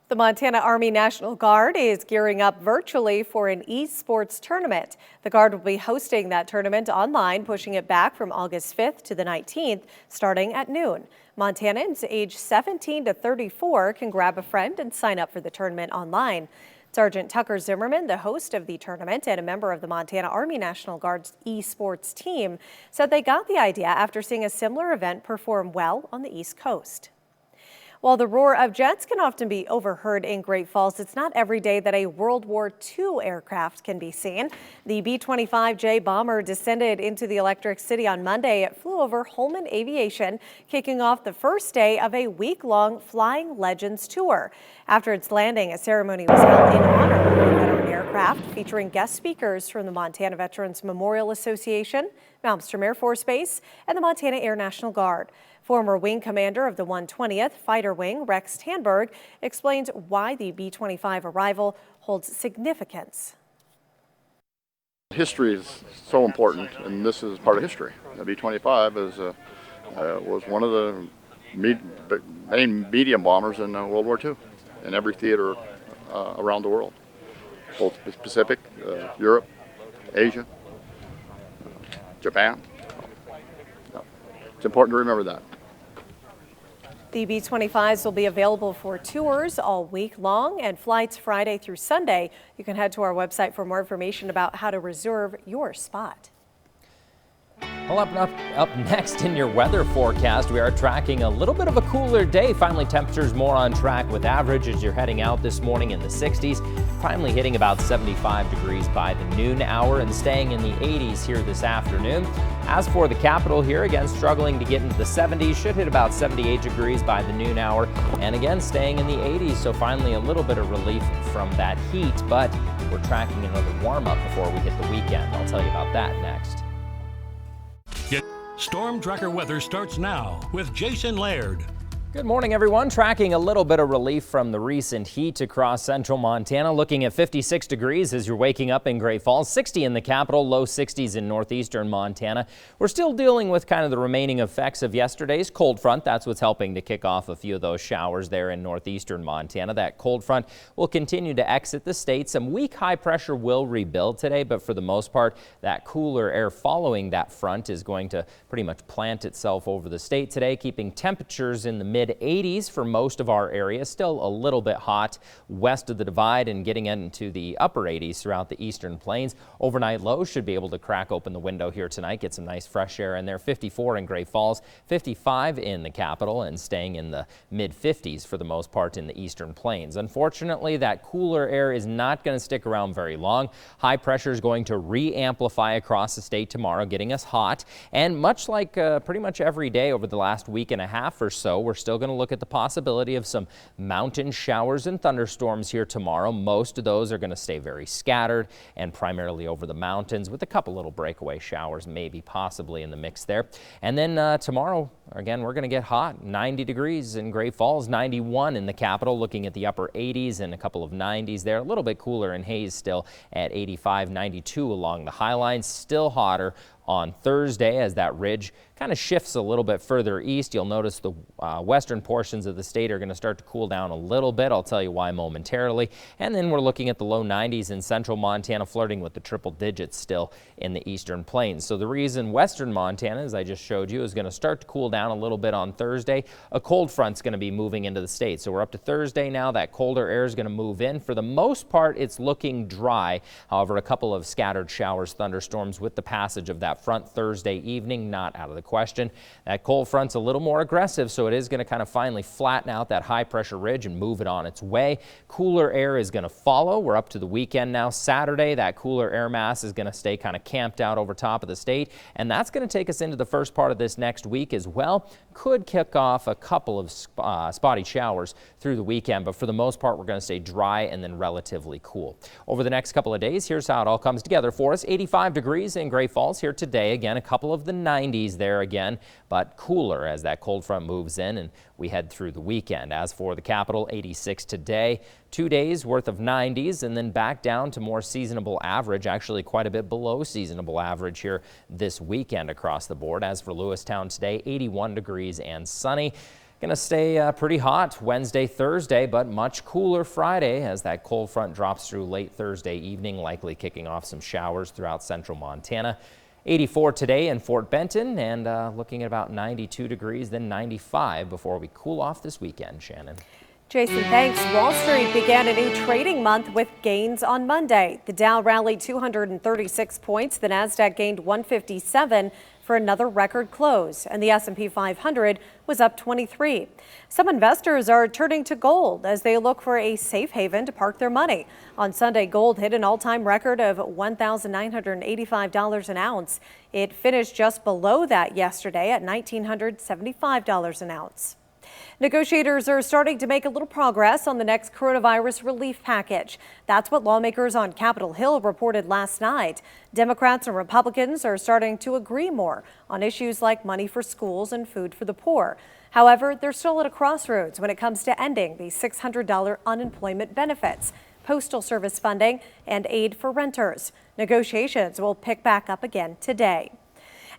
The Montana Army National Guard is gearing up virtually for an Esports tournament. The Guard will be hosting that tournament online, pushing it back from August 5th to the 19th, starting at noon. Montanans aged 17 to 34 can grab a friend and sign up for the tournament online. Sergeant Tucker Zimmerman, the host of the tournament and a member of the Montana Army National Guard's Esports team, said they got the idea after seeing a similar event perform well on the East Coast. While the roar of jets can often be overheard in Great Falls, it's not every day that a World War II aircraft can be seen. The B-25J bomber descended into the Electric City on Monday. It flew over Holman Aviation, kicking off the first day of a week-long Flying Legends tour. After its landing, a ceremony was held in honor of the veteran aircraft, featuring guest speakers from the Montana Veterans Memorial Association, Malmstrom Air Force Base, and the Montana Air National Guard. Former wing commander of the 120th Fighter Wing, Rex Tanberg, explains why the B-25 arrival holds significance. History is so important, and this is part of history. The B-25 was one of the main medium bombers in World War II in every theater around the world, both Pacific, Europe, Asia, Japan. It's important to remember that. The B-25s will be available for tours all week long and flights Friday through Sunday. You can head to our website for more information about how to reserve your spot. Well, up next in your weather forecast, we are tracking a little bit of a cooler day. Finally, temperatures more on track with average as you're heading out this morning in the 60s. Finally hitting about 75 degrees by the noon hour and staying in the 80s here this afternoon. As for the capital here, again, struggling to get into the 70s. Should hit about 78 degrees by the noon hour. And again, staying in the 80s. So finally a little bit of relief from that heat. But we're tracking another warm up before we hit the weekend. I'll tell you about that next. Storm Tracker weather starts now with Jason Laird. Good morning, everyone. Tracking a little bit of relief from the recent heat across central Montana. Looking at 56 degrees as you're waking up in Great Falls, 60 in the capital, low 60s in northeastern Montana. We're still dealing with kind of the remaining effects of yesterday's cold front. That's what's helping to kick off a few of those showers there in northeastern Montana. That cold front will continue to exit the state. Some weak high pressure will rebuild today, but for the most part, that cooler air following that front is going to pretty much plant itself over the state today, keeping temperatures in the mid-80s for most of our area. Still a little bit hot west of the divide and getting into the upper 80s throughout the eastern plains. Overnight lows should be able to crack open the window here tonight, get some nice fresh air in there. 54 in Great Falls, 55 in the capital, and staying in the mid-50s for the most part in the eastern plains. Unfortunately, that cooler air is not going to stick around very long. High pressure is going to re-amplify across the state tomorrow, getting us hot. And much like pretty much every day over the last week and a half or so, we're still going to look at the possibility of some mountain showers and thunderstorms here tomorrow. Most of those are going to stay very scattered and primarily over the mountains, with a couple little breakaway showers maybe possibly in the mix there. And then tomorrow, again, we're going to get hot. 90 degrees in Great Falls, 91 in the capital, looking at the upper 80s and a couple of 90s there. A little bit cooler in Hayes still at 85, 92 along the high line. Still hotter on Thursday as that ridge kind of shifts a little bit further east. You'll notice the western portions of the state are going to start to cool down a little bit. I'll tell you why momentarily. And then we're looking at the low 90s in central Montana, flirting with the triple digits still in the eastern plains. So the reason western Montana, as I just showed you, is going to start to cool down a little bit on Thursday. A cold front's going to be moving into the state. So we're up to Thursday now. That colder air is going to move in. For the most part, it's looking dry. However, a couple of scattered showers, thunderstorms with the passage of that front Thursday evening, not out of the question. That cold front's a little more aggressive, so it is going to kind of finally flatten out that high pressure ridge and move it on its way. Cooler air is going to follow. We're up to the weekend now. Saturday, that cooler air mass is going to stay kind of camped out over top of the state, and that's going to take us into the first part of this next week as well. Could kick off a couple of spotty showers through the weekend, but for the most part, we're going to stay dry and then relatively cool. Over the next couple of days, here's how it all comes together for us. 85 degrees in Great Falls here today. Again, a couple of the 90s there again, but cooler as that cold front moves in and we head through the weekend. As for the capital, 86 today, 2 days worth of 90s, and then back down to more seasonable average, actually quite a bit below seasonable average here this weekend across the board. As for Lewistown today, 81 degrees and sunny. Going to stay pretty hot Wednesday, Thursday, but much cooler Friday as that cold front drops through late Thursday evening, likely kicking off some showers throughout central Montana. 84 today in Fort Benton, and looking at about 92 degrees, then 95 before we cool off this weekend. Shannon. Jason, thanks. Wall Street began a new trading month with gains on Monday. The Dow rallied 236 points. The Nasdaq gained 157 for another record close, and the S&P 500 was up 23. Some investors are turning to gold as they look for a safe haven to park their money. On Sunday, gold hit an all-time record of $1,985 an ounce. It finished just below that yesterday at $1,975 an ounce. Negotiators are starting to make a little progress on the next coronavirus relief package. That's what lawmakers on Capitol Hill reported last night. Democrats and Republicans are starting to agree more on issues like money for schools and food for the poor. However, they're still at a crossroads when it comes to ending the $600 unemployment benefits, postal service funding, and aid for renters. Negotiations will pick back up again today.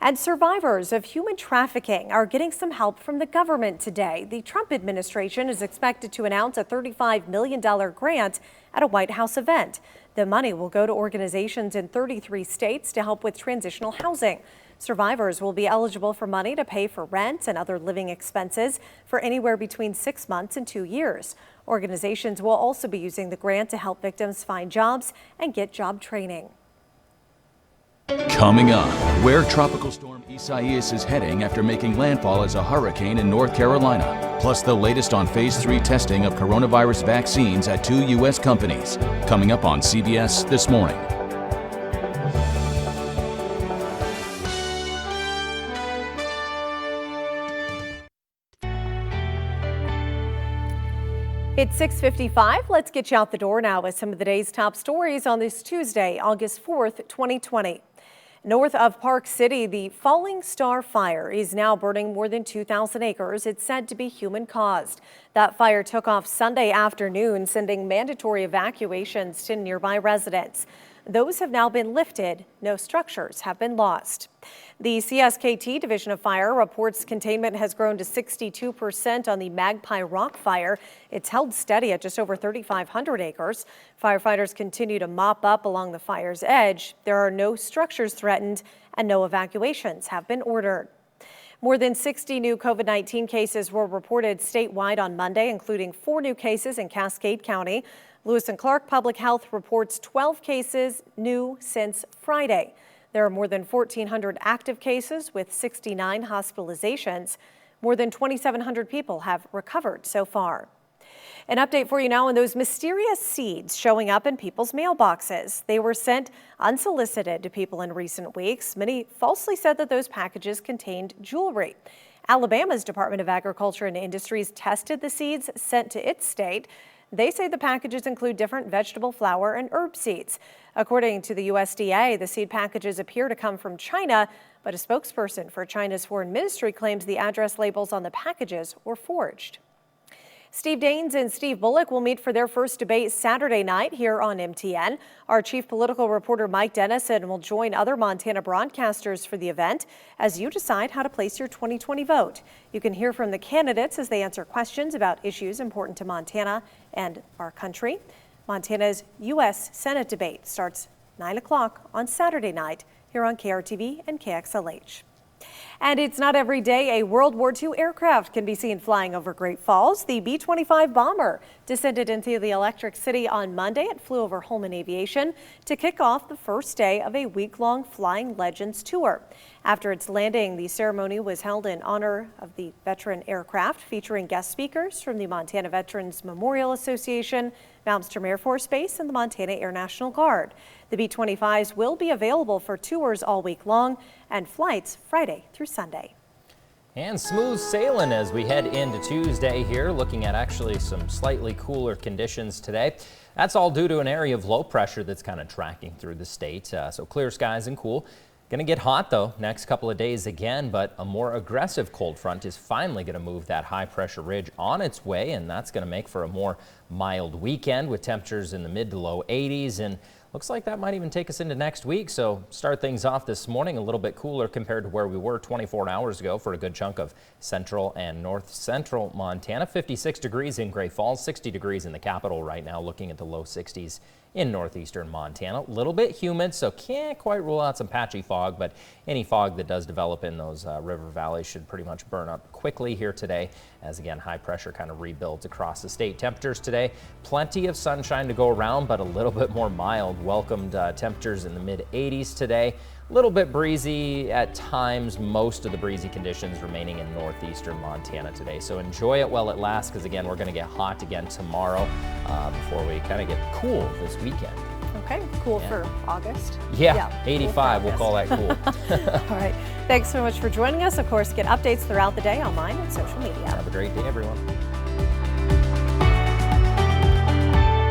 And survivors of human trafficking are getting some help from the government today. The Trump administration is expected to announce a $35 million grant at a White House event. The money will go to organizations in 33 states to help with transitional housing. Survivors will be eligible for money to pay for rent and other living expenses for anywhere between 6 months and 2 years. Organizations will also be using the grant to help victims find jobs and get job training. Coming up, where Tropical Storm Isaias is heading after making landfall as a hurricane in North Carolina. Plus the latest on Phase 3 testing of coronavirus vaccines at 2 U.S. companies. Coming up on CBS This Morning. It's 6:55. Let's get you out the door now with some of the day's top stories on this Tuesday, August 4th, 2020. North of Park City, the Falling Star Fire is now burning more than 2,000 acres. It's said to be human-caused. That fire took off Sunday afternoon, sending mandatory evacuations to nearby residents. Those have now been lifted. No structures have been lost. The CSKT Division of Fire reports containment has grown to 62% on the Magpie Rock fire. It's held steady at just over 3,500 acres. Firefighters continue to mop up along the fire's edge. There are no structures threatened and no evacuations have been ordered. More than 60 new COVID-19 cases were reported statewide on Monday, including 4 new cases in Cascade County. Lewis and Clark Public Health reports 12 cases new since Friday. There are more than 1,400 active cases with 69 hospitalizations. More than 2,700 people have recovered so far. An update for you now on those mysterious seeds showing up in people's mailboxes. They were sent unsolicited to people in recent weeks. Many falsely said that those packages contained jewelry. Alabama's Department of Agriculture and Industries tested the seeds sent to its state. They say the packages include different vegetable, flower, and herb seeds. According to the USDA, the seed packages appear to come from China, but a spokesperson for China's foreign ministry claims the address labels on the packages were forged. Steve Daines and Steve Bullock will meet for their first debate Saturday night here on MTN. Our chief political reporter Mike Dennison will join other Montana broadcasters for the event as you decide how to place your 2020 vote. You can hear from the candidates as they answer questions about issues important to Montana and our country. Montana's U.S. Senate debate starts 9 o'clock on Saturday night here on KRTV and KXLH. And it's not every day a World War II aircraft can be seen flying over Great Falls. The B-25 bomber descended into the Electric City on Monday. It flew over Holman Aviation to kick off the first day of a week-long Flying Legends tour. After its landing, the ceremony was held in honor of the veteran aircraft, featuring guest speakers from the Montana Veterans Memorial Association, Malmstrom Air Force Base, and the Montana Air National Guard. The B-25s will be available for tours all week long and flights Friday through Sunday. And smooth sailing as we head into Tuesday here, looking at actually some slightly cooler conditions today. That's all due to an area of low pressure that's kind of tracking through the state. So clear skies and cool. Going to get hot though next couple of days again, but a more aggressive cold front is finally going to move that high pressure ridge on its way, and that's going to make for a more mild weekend with temperatures in the mid to low 80s, and looks like that might even take us into next week. So start things off this morning a little bit cooler compared to where we were 24 hours ago for a good chunk of central and north central Montana. 56 degrees in Great Falls, 60 degrees in the capital right now, looking at the low 60s in northeastern Montana. A little bit humid, so can't quite rule out some patchy fog, but any fog that does develop in those river valleys should pretty much burn up quickly here today as, again, high pressure kind of rebuilds across the state. Temperatures today, plenty of sunshine to go around, but a little bit more mild. Welcomed temperatures in the mid 80s today. A little bit breezy at times, most of the breezy conditions remaining in northeastern Montana today. So enjoy it while it lasts, because again, we're going to get hot again tomorrow before we kind of get cool this weekend. Okay, cool for August. Yeah, 85, cool, we'll call that cool. All right, thanks so much for joining us. Of course, get updates throughout the day online and social media. Have a great day, everyone.